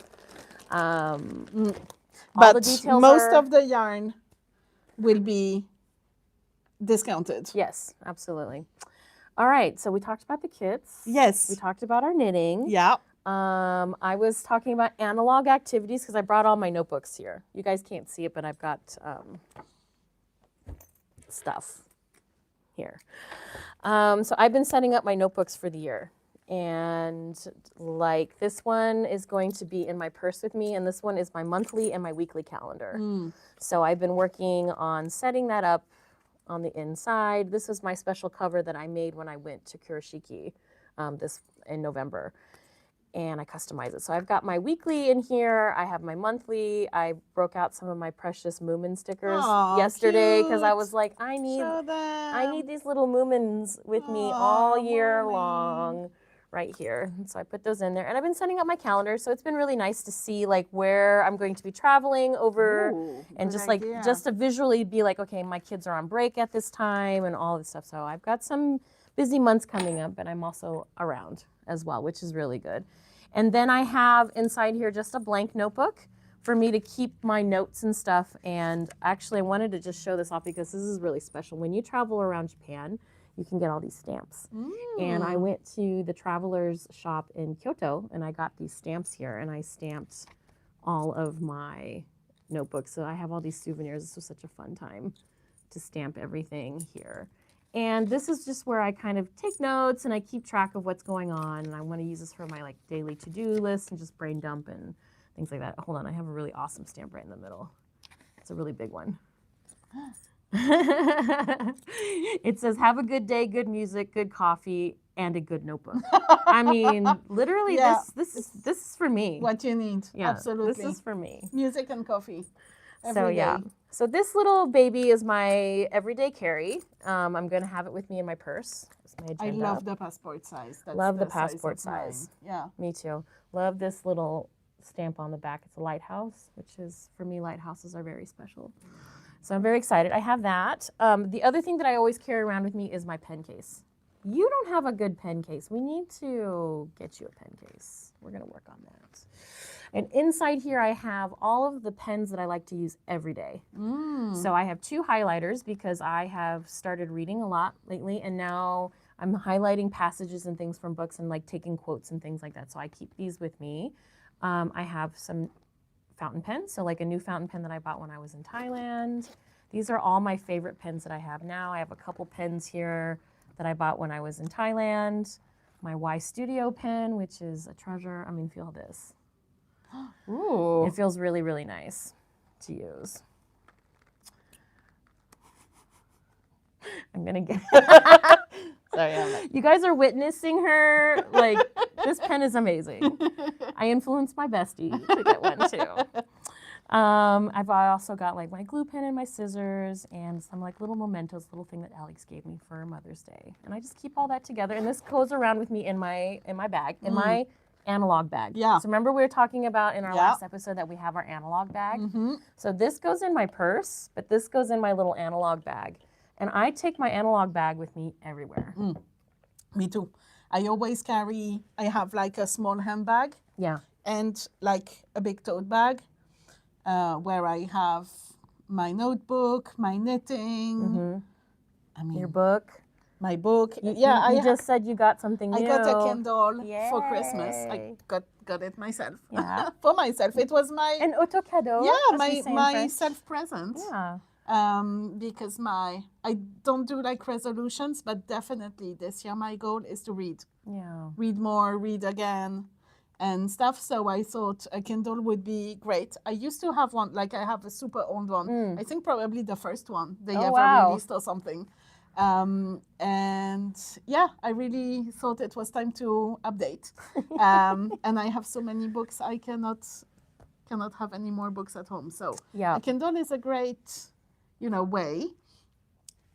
But most of the yarn will be discounted. Yes, absolutely. All right, so we talked about the kits. Yes. We talked about our knitting. Yeah. I was talking about analog activities because I brought all my notebooks here. You guys can't see it, but I've got stuff here. So I've been setting up my notebooks for the year. And like this one is going to be in my purse with me, and this one is my monthly and my weekly calendar. So I've been working on setting that up on the inside. This is my special cover that I made when I went to Kurashiki in November. And I customize it. So I've got my weekly in here. I have my monthly. I broke out some of my precious Moomin stickers yesterday because I was like, I need these little Moomins with me all year long right here. And so I put those in there. And I've been setting up my calendar. So it's been really nice to see like where I'm going to be traveling over and just to visually be like, okay, my kids are on break at this time and all this stuff. So I've got some busy months coming up, but I'm also around as well, which is really good. And then I have inside here just a blank notebook for me to keep my notes and stuff. And actually I wanted to just show this off because this is really special. When you travel around Japan, you can get all these stamps. And I went to the traveler's shop in Kyoto and I got these stamps here and I stamped all of my notebooks. So I have all these souvenirs. This was such a fun time to stamp everything here. And this is just where I kind of take notes and I keep track of what's going on. And I want to use this for my like daily to-do list and just brain dump and things like that. Hold on, I have a really awesome stamp right in the middle. It's a really big one. It says, have a good day, good music, good coffee, and a good notebook. I mean, literally, this is for me. What you need, absolutely. This is for me. Music and coffee. So this little baby is my everyday carry. I'm going to have it with me in my purse. It's my agenda. I love the passport size. Love the passport size. Yeah. Me too. Love this little stamp on the back. It's a lighthouse, which is, for me, lighthouses are very special. So I'm very excited. I have that. The other thing that I always carry around with me is my pen case. You don't have a good pen case. We need to get you a pen case. We're going to work on that. And inside here, I have all of the pens that I like to use every day. So I have 2 highlighters because I have started reading a lot lately, and now I'm highlighting passages and things from books and like taking quotes and things like that. So I keep these with me. I have some fountain pens, so like a new fountain pen that I bought when I was in Thailand. These are all my favorite pens that I have now. I have a couple pens here that I bought when I was in Thailand. My Y Studio pen, which is a treasure. I mean, feel this. Ooh. It feels really, really nice to use. I'm gonna get. Sorry, you guys are witnessing her. Like, this pen is amazing. I influenced my bestie to get one too. I've also got like my glue pen and my scissors and some like little mementos, little thing that Alex gave me for Mother's Day. And I just keep all that together. And this goes around with me in my bag, in my analog bag. Yeah. So remember we were talking about in our Yeah. last episode that we have our analog bag? Mm-hmm. So this goes in my purse, but this goes in my little analog bag. And I take my analog bag with me everywhere. Me too. I always carry, I have like a small handbag Yeah. and like a big tote bag where I have my notebook, my knitting, I mean, Your book. my book. You just said you got something new. I got a Kindle for Christmas. I got it myself. Yeah. For myself. It was my An auto cadeau. yeah, as we say in my French. self-present. Yeah. Because I don't do like resolutions, but definitely this year my goal is to read. Yeah. Read more, read again, and stuff. So I thought a Kindle would be great. I used to have one, like I have a super old one. I think probably the first one they ever released or something. And yeah, I really thought it was time to update. And I have so many books, I cannot have any more books at home. So Yeah. a Kindle is a great, way.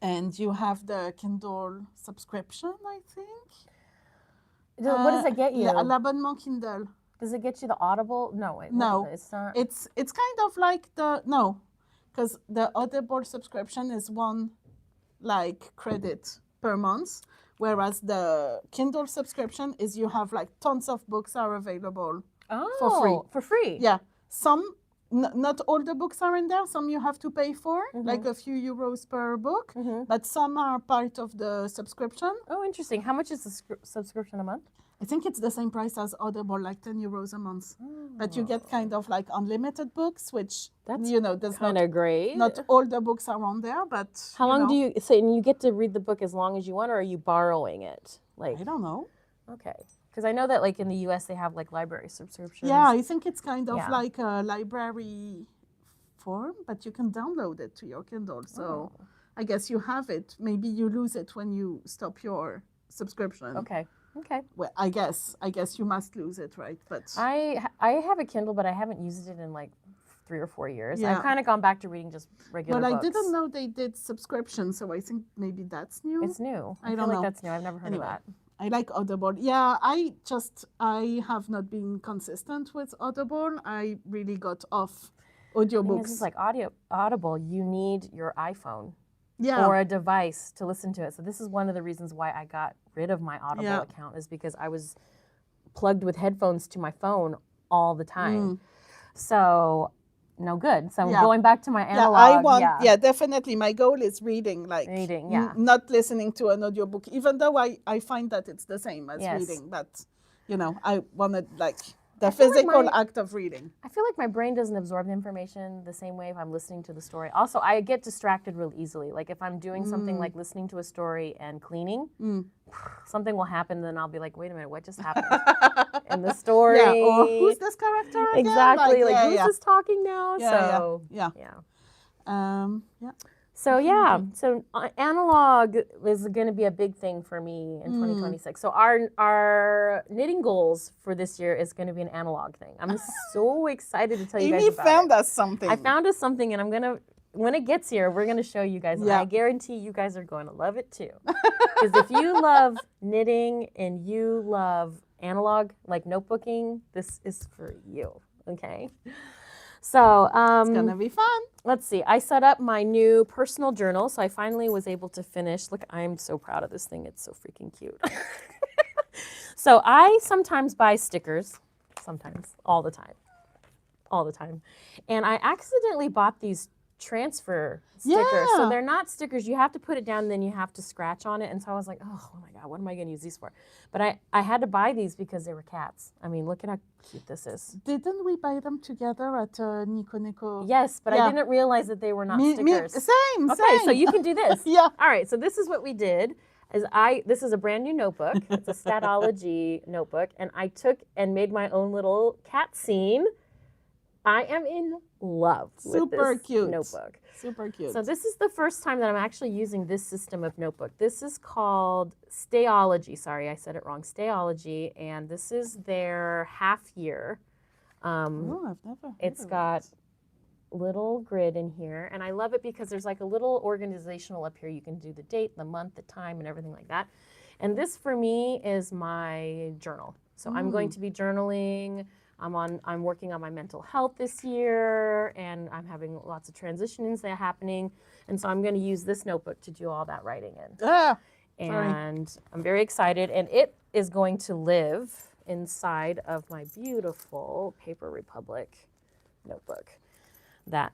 And you have the Kindle subscription, I think. What does it get you? L'abonnement Kindle. Does it get you the Audible? No, wait. No, it's not. It's kind of like because the Audible subscription is one like credit per month, whereas the Kindle subscription is you have like tons of books are available for free. For free. Yeah, some not all the books are in there. Some you have to pay for, like a few euros per book, but some are part of the subscription. Oh, interesting. How much is the subscription a month? I think it's the same price as Audible, like 10 euros a month. But you get kind of like unlimited books, which, there's Kind of great. not all the books are on there, but... How long do you say, and you get to read the book as long as you want, or are you borrowing it? Like, I don't know. Okay. Because I know that like in the US they have like library subscriptions. Yeah, I think it's kind of Yeah. like a library form, but you can download it to your Kindle. So I guess you have it. Maybe you lose it when you stop your subscription. Okay. Well, I guess you must lose it, right? But I have a Kindle, but I haven't used it in like 3 or 4 years. Yeah. I've kind of gone back to reading just regular books. I didn't know they did subscription, so I think maybe that's new. It's new. I feel don't like know. that's new. I've never heard Anyway. of that. I like Audible. Yeah, I have not been consistent with Audible. I really got off audiobooks. This is like Audible. You need your iPhone Yeah. or a device to listen to it. So this is one of the reasons why I got rid of my Audible Yeah. account is because I was plugged with headphones to my phone all the time. So no good. So Yeah. going back to my analog. I want, definitely. My goal is reading, like Reading, yeah. not listening to an audiobook, even though I find that it's the same as Yes. reading. But, I wanted like the feel like physical my- act of reading. I feel like my brain doesn't absorb the information the same way if I'm listening to the story. Also, I get distracted real easily. Like if I'm doing something like listening to a story and cleaning, something will happen, then I'll be like, wait a minute, what just happened in the story? Yeah, or who's this character again? Exactly. Like, yeah, who's this talking now? Yeah. Yeah. So analog is going to be a big thing for me in 2026. So our knitting goals for this year is going to be an analog thing. I'm so excided to tell you guys Aimee about found it. us something. I found us something, and I'm going to, when it gets here, we're going to show you guys. And I guarantee you guys are going to love it too. Because if you love knitting and you love analog, like notebooking, this is for you, okay? So it's gonna be fun. let's see. I set up my new personal journal, so I finally was able to finish. Look, I'm so proud of this thing. It's so freaking cute. So I sometimes buy stickers, all the time. And I accidentally bought these transfer stickers. Yeah. So they're not stickers. You have to put it down, then you have to scratch on it. And so I was like, oh my God, what am I going to use these for? But I had to buy these because they were cats. I mean, look at how cute this is. Didn't we buy them together at Nico Nico? Yes, but I didn't realize that they were not stickers. Same. Okay, so you can do this. Yeah. All right, so this is what we did. This is a brand new notebook. It's a Statology notebook, and I took and made my own little cat scene. I am in love with this notebook. Super cute. So this is the first time that I'm actually using this system of notebook. This is called Stayology. Sorry, I said it wrong. Stayology, and this is their half year. I've never heard It's of got it. little grid in here, and I love it because there's like a little organizational up here. You can do the date, the month, the time, and everything like that. And this for me is my journal. So I'm going to be journaling. I'm working on my mental health this year, and I'm having lots of transitions that are happening. And so I'm going to use this notebook to do all that writing in. And I'm very excited. And it is going to live inside of my beautiful Paper Republic notebook that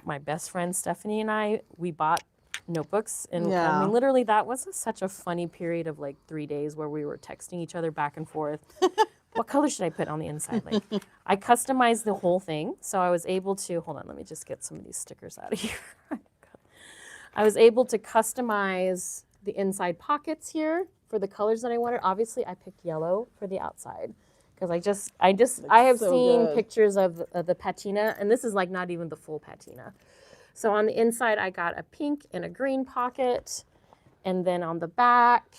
my best friend Stephanie and we bought notebooks. And I mean, literally, that was such a funny period of like 3 days where we were texting each other back and forth. What color should I put on the inside? Like, I customized the whole thing. So I was able to, hold on, let me just get some of these stickers out of here. I was able to customize the inside pockets here for the colors that I wanted. Obviously, I picked yellow for the outside because I have seen pictures of the patina, and this is like not even the full patina. So on the inside, I got a pink and a green pocket, and then on the back,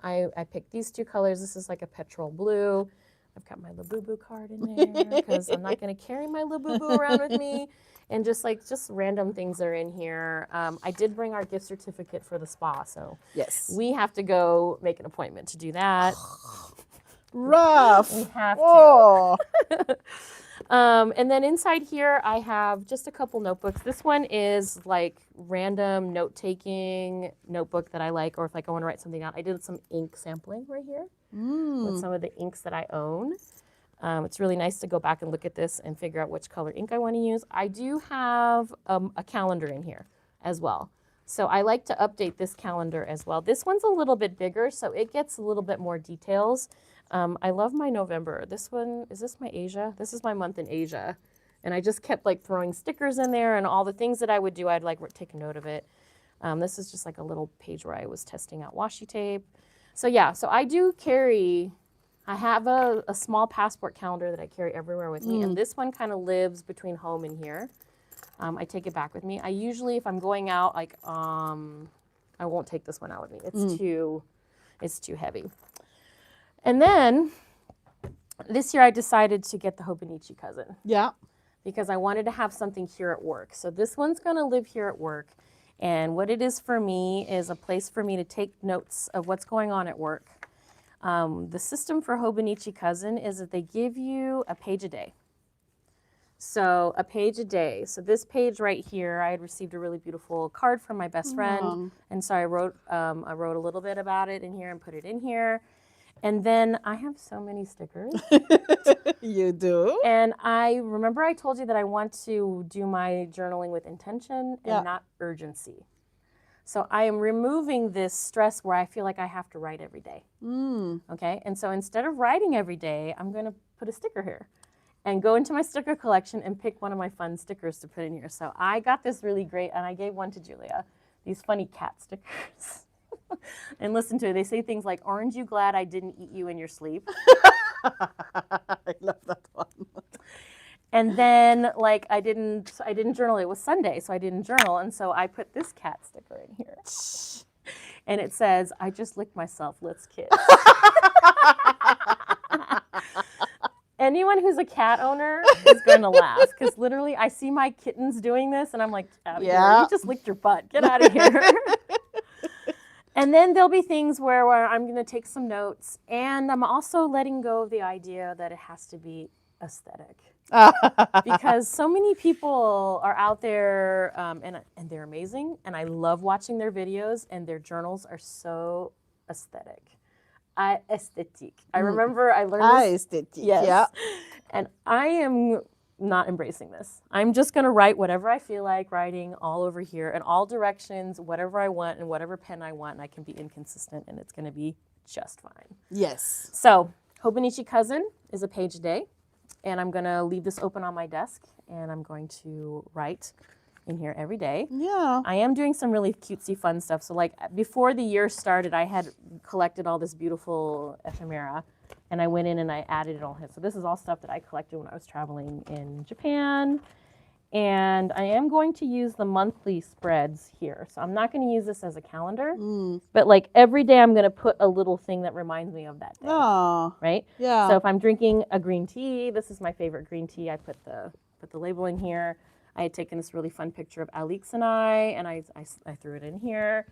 I picked these two colors. This is like a petrol blue. I've got my Labubu card in there because I'm not going to carry my Labubu around with me. And just random things are in here. I did bring our gift certificate for the spa, so we have to go make an appointment to do that. Rough. We have to. And then inside here, I have just a couple notebooks. This one is like random note-taking notebook that I like, or if like I want to write something out. I did some ink sampling right here with some of the inks that I own. It's really nice to go back and look at this and figure out which color ink I want to use. I do have a calendar in here as well. So I like to update this calendar as well. This one's a little bit bigger, so it gets a little bit more details. I love my November. This one, is this my Asia? This is my month in Asia. And I just kept like throwing stickers in there and all the things that I would do, I'd like take a note of it. This is just like a little page where I was testing out washi tape. So yeah, so I do carry, I have a small passport calendar that I carry everywhere with me. And this one kind of lives between home and here. I take it back with me. I usually, if I'm going out, like, I won't take this one out with me. It's too heavy. And then this year I decided to get the Hobonichi cousin. Yeah. Because I wanted to have something here at work. So this one's going to live here at work. And what it is for me is a place for me to take notes of what's going on at work. The system for Hobonichi cousin is that they give you a page a day. So a page a day. So this page right here, I had received a really beautiful card from my best friend. And so I wrote a little bit about it in here and put it in here. And then I have so many stickers. You do? And I remember I told you that I want to do my journaling with intention and not urgency. So I am removing this stress where I feel like I have to write every day. Okay? And so instead of writing every day, I'm going to put a sticker here and go into my sticker collection and pick one of my fun stickers to put in here. So I got this really great, and I gave one to Julia, these funny cat stickers. And listen to it. They say things like, "Aren't you glad I didn't eat you in your sleep?" I love that one. And then, like, I didn't journal. It was Sunday, so I didn't journal. And so I put this cat sticker in here. And it says, "I just licked myself. Let's kiss." Anyone who's a cat owner is going to laugh because literally I see my kittens doing this and I'm like, out of here. You just licked your butt. Get out of here. And then there'll be things where I'm going to take some notes, and I'm also letting go of the idea that it has to be aesthetic. Because so many people are out there and they're amazing, and I love watching their videos, and their journals are so aesthetic. Esthétique. I remember I learned this. Esthétique. Yes. Yeah. And I am not embracing this. I'm just going to write whatever I feel like writing all over here in all directions, whatever I want and whatever pen I want, and I can be inconsistent, and it's going to be just fine. Yes. So Hobonichi cousin is a page a day, and I'm going to leave this open on my desk, and I'm going to write in here every day. Yeah. I am doing some really cutesy fun stuff. So like before the year started, I had collected all this beautiful ephemera, and I went in and I added it all here. So this is all stuff that I collected when I was traveling in Japan. And I am going to use the monthly spreads here. So I'm not going to use this as a calendar, but like every day I'm going to put a little thing that reminds me of that day. Oh. Right? Yeah. So if I'm drinking a green tea, this is my favorite green tea. I put the label in here. I had taken this really fun picture of Alix and I threw it in here.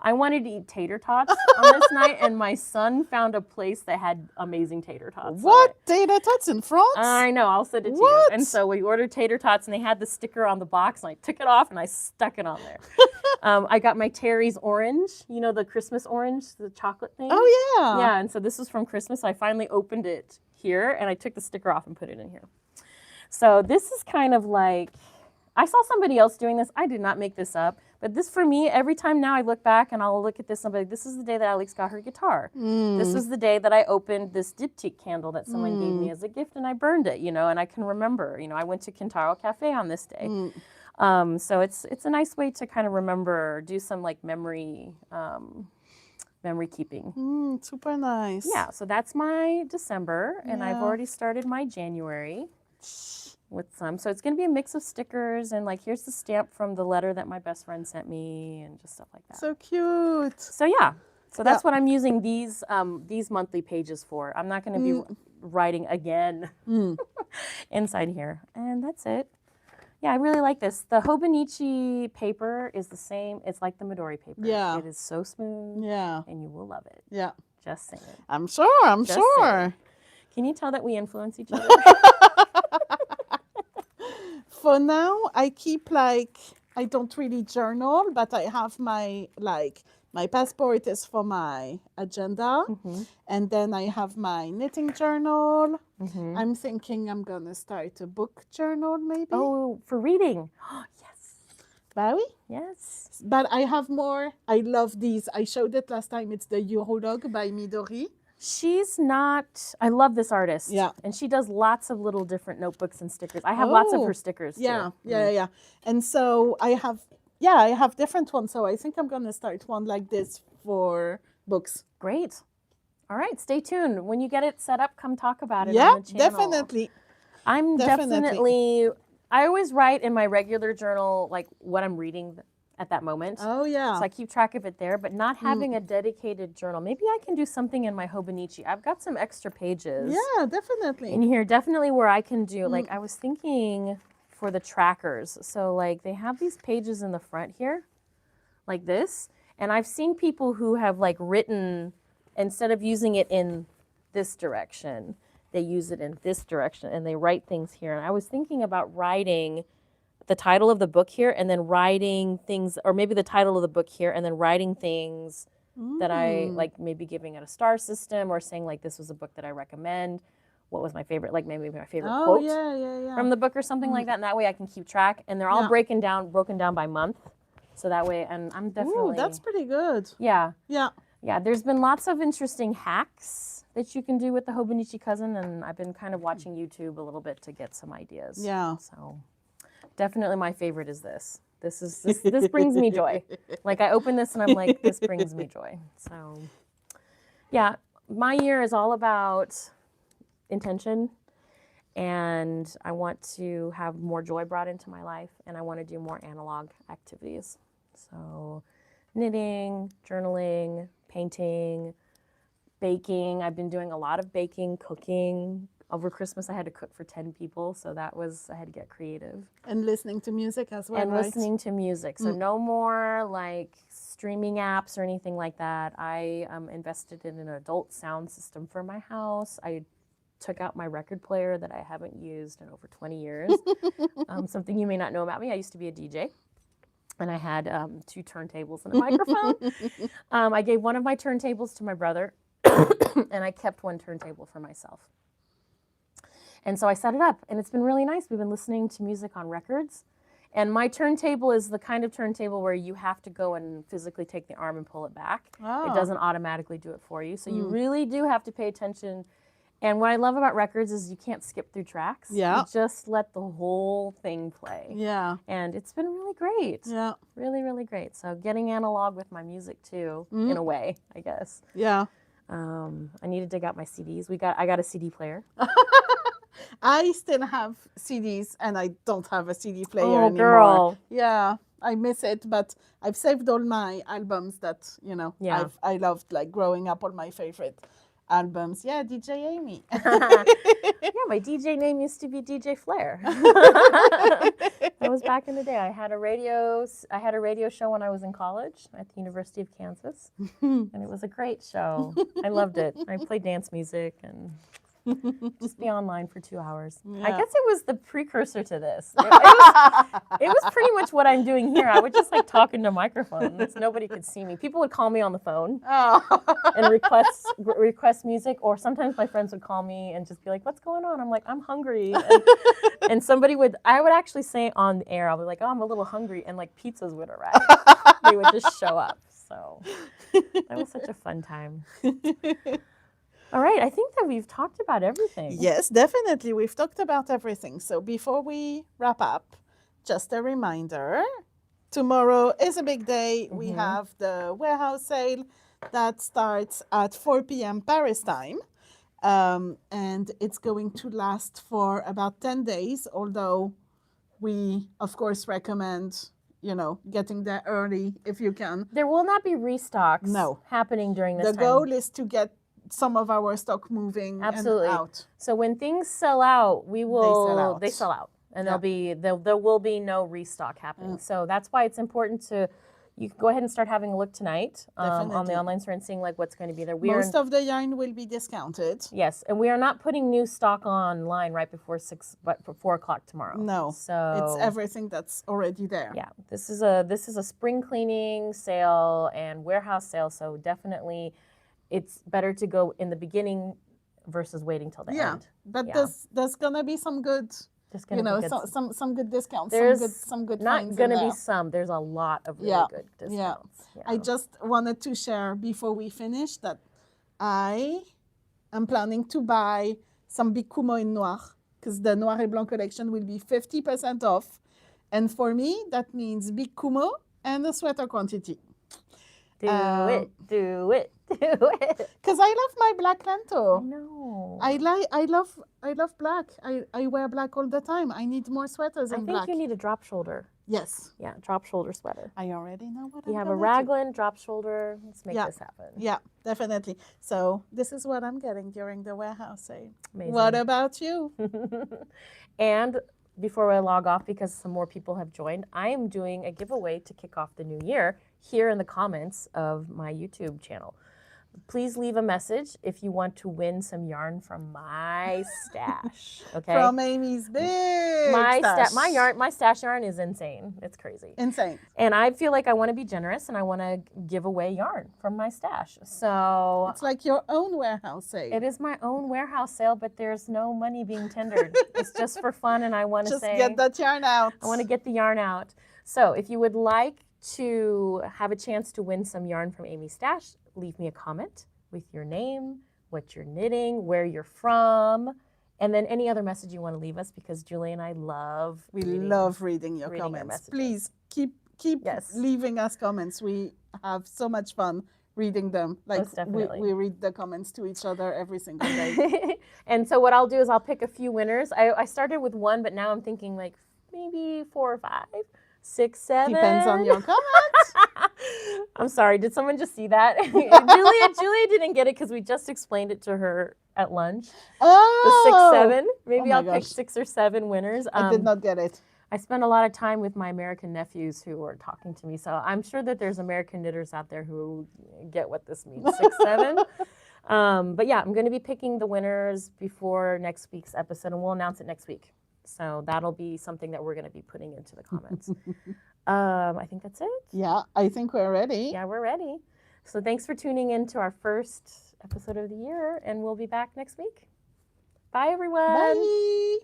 I wanted to eat tater tots on this night, and my son found a place that had amazing tater tots. What? Tater tots in France? I know, I'll send it to you. And so we ordered tater tots, and they had the sticker on the box, and I took it off, and I stuck it on there. I got my Terry's orange, you know, the Christmas orange, the chocolate thing. Oh, yeah. Yeah, and so this was from Christmas. I finally opened it here, and I took the sticker off and put it in here. So this is kind of like, I saw somebody else doing this. I did not make this up. But this, for me, every time now I look back and I'll look at this and be like, this is the day that Alex got her guitar. This was the day that I opened this diptyque candle that someone gave me as a gift and I burned it, you know, and I can remember, you know, I went to Kintaro Cafe on this day. So it's a nice way to kind of remember, do some like memory keeping. Super nice. Yeah, so that's my December, and I've already started my January with some. So it's going to be a mix of stickers, and like here's the stamp from the letter that my best friend sent me, and just stuff like that. So cute. So yeah, so that's what I'm using these monthly pages for. I'm not going to be writing again inside here, and that's it. Yeah, I really like this. The Hobonichi paper is the same. It's like the Midori paper. Yeah. It is so smooth. Yeah. And you will love it. Yeah. Just saying. I'm sure. I'm Just sure. saying. Can you tell that we influence each other? For now, I keep like, I don't really journal, but I have my passport is for my agenda. And then I have my knitting journal. I'm thinking I'm going to start a book journal maybe. Oh, for reading. Yes. Barry? Yes. But I have more. I love these. I showed it last time. It's the Eurolog by Midori. She's not, I love this artist. Yeah. And she does lots of little different notebooks and stickers. I have lots of her stickers too. Yeah. And so I have different ones. So I think I'm going to start one like this for books. Great. All right, stay tuned. When you get it set up, come talk about it on the channel. Definitely. I'm definitely, I always write in my regular journal like what I'm reading at that moment. Oh, yeah. So I keep track of it there, but not having a dedicated journal. Maybe I can do something in my Hobonichi. I've got some extra pages. Yeah, definitely. In here, definitely where I can do, like I was thinking for the trackers. So like they have these pages in the front here, like this. And I've seen people who have like written, instead of using it in this direction, they use it in this direction and they write things here. And I was thinking about writing the title of the book here and then writing things, or maybe the title of the book here and then writing things that I like, maybe giving it a star system or saying like this was a book that I recommend. What was my favorite, like maybe my favorite quote from the book or something like that. And that way I can keep track. And they're all broken down by month. So that way, and I'm definitely. Ooh, that's pretty good. Yeah. Yeah. Yeah, there's been lots of interesting hacks that you can do with the Hobonichi cousin, and I've been kind of watching YouTube a little bit to get some ideas. Yeah. So definitely my favorite is this. This brings me joy. Like I open this and I'm like, this brings me joy. So yeah, my year is all about intention, and I want to have more joy brought into my life, and I want to do more analog activities. So knitting, journaling, painting, baking. I've been doing a lot of baking, cooking. Over Christmas, I had to cook for 10 people, so I had to get creative. And listening to music as well, and right? listening to music. So no more like streaming apps or anything like that. I invested in an adult sound system for my house. I took out my record player that I haven't used in over 20 years. Something you may not know about me, I used to be a DJ. And I had 2 turntables and a microphone. I gave one of my turntables to my brother, and I kept one turntable for myself. And so I set it up, and it's been really nice. We've been listening to music on records. And my turntable is the kind of turntable where you have to go and physically take the arm and pull it back. It doesn't automatically do it for you. So you really do have to pay attention. And what I love about records is you can't skip through tracks. Yeah. You just let the whole thing play. Yeah. And it's been really great. Yeah. Really, really great. So getting analog with my music too, in a way, I guess. Yeah. I need to dig out my CDs. I got a CD player. I still have CDs, and I don't have a CD player Oh, anymore. girl. Yeah, I miss it, but I've saved all my albums that, I loved, like growing up, all my favorite albums. Yeah, DJ Aimee. Yeah, my DJ name used to be DJ Flair. That was back in the day. I had a radio show when I was in college at the University of Kansas, and it was a great show. I loved it. I played dance music and just be online for 2 hours. Yeah. I guess it was the precursor to this. It was pretty much what I'm doing here. I would just like talk into microphones. Nobody could see me. People would call me on the phone and request music, or sometimes my friends would call me and just be like, "What's going on?" I'm like, "I'm hungry," and I would actually say on the air, I'll be like, "Oh, I'm a little hungry," and like pizzas would arrive. They would just show up. So that was such a fun time. All right, I think that we've talked about everything. Yes, definitely. We've talked about everything. So before we wrap up, just a reminder, tomorrow is a big day. We have the warehouse sale that starts at 4 p.m. Paris time. And it's going to last for about 10 days, although we, of course, recommend, getting there early if you can. There will not be restocks happening during this time. The goal is to get some of our stock moving Absolutely. And out. So when things sell out, they sell out. And there will be no restock happening. So that's why it's important you can go ahead and start having a look tonight on the online store and seeing like what's going to be there. Most of the yarn will be discounted. Yes, and we are not putting new stock online right before 4 o'clock tomorrow. No, so it's everything that's already there. Yeah, this is a spring cleaning sale and warehouse sale. So definitely, it's better to go in the beginning versus waiting till the end. But there's gonna be some good. Some good discounts. Some good. Not gonna be some. There's a lot of really good discounts. Yeah. I just wanted to share before we finish that I am planning to buy some Big Kumo in Noir because the Noir et Blanc collection will be 50% off, and for me that means Big Kumo and a sweater quantity. Do it. Because I love my black Lento. I know. I love black. I wear black all the time. I need more sweaters in black. I think you need a drop shoulder. Yes. Yeah, drop shoulder sweater. I already know what you have a raglan, drop shoulder. Let's make this happen. Yeah, definitely. So this is what I'm getting during the warehouse sale. Amazing. What about you? And before I log off, because some more people have joined, I am doing a giveaway to kick off the new year here in the comments of my YouTube channel. Please leave a message if you want to win some yarn from my stash. Okay. From Aimee's big stash. My stash yarn is insane. It's crazy. Insane. And I feel like I want to be generous and I want to give away yarn from my stash. So it's like your own warehouse sale. It is my own warehouse sale, but there's no money being tendered. It's just for fun, and I want to say, get that yarn out. I want to get the yarn out. So if you would like to have a chance to win some yarn from Aimee's stash, leave me a comment with your name, what you're knitting, where you're from, and then any other message you want to leave us, because Julie and I love reading your comments. Please keep leaving us comments. We have so much fun reading them. Like we read the comments to each other every single day. And so what I'll do is I'll pick a few winners. I started with 1, but now I'm thinking like maybe 4 or 5. 6, 7. Depends on your comments. I'm sorry. Did someone just see that? Julia didn't get it because we just explained it to her at lunch. Oh, the 6, 7. Maybe I'll pick 6 or 7 winners. I did not get it. I spend a lot of time with my American nephews who are talking to me, so I'm sure that there's American knitters out there who get what this means. 6, 7. But yeah, I'm going to be picking the winners before next week's episode, and we'll announce it next week. So that'll be something that we're going to be putting into the comments. I think that's it. Yeah, I think we're ready. Yeah, we're ready. So thanks for tuning in to our first episode of the year, and we'll be back next week. Bye, everyone. Bye.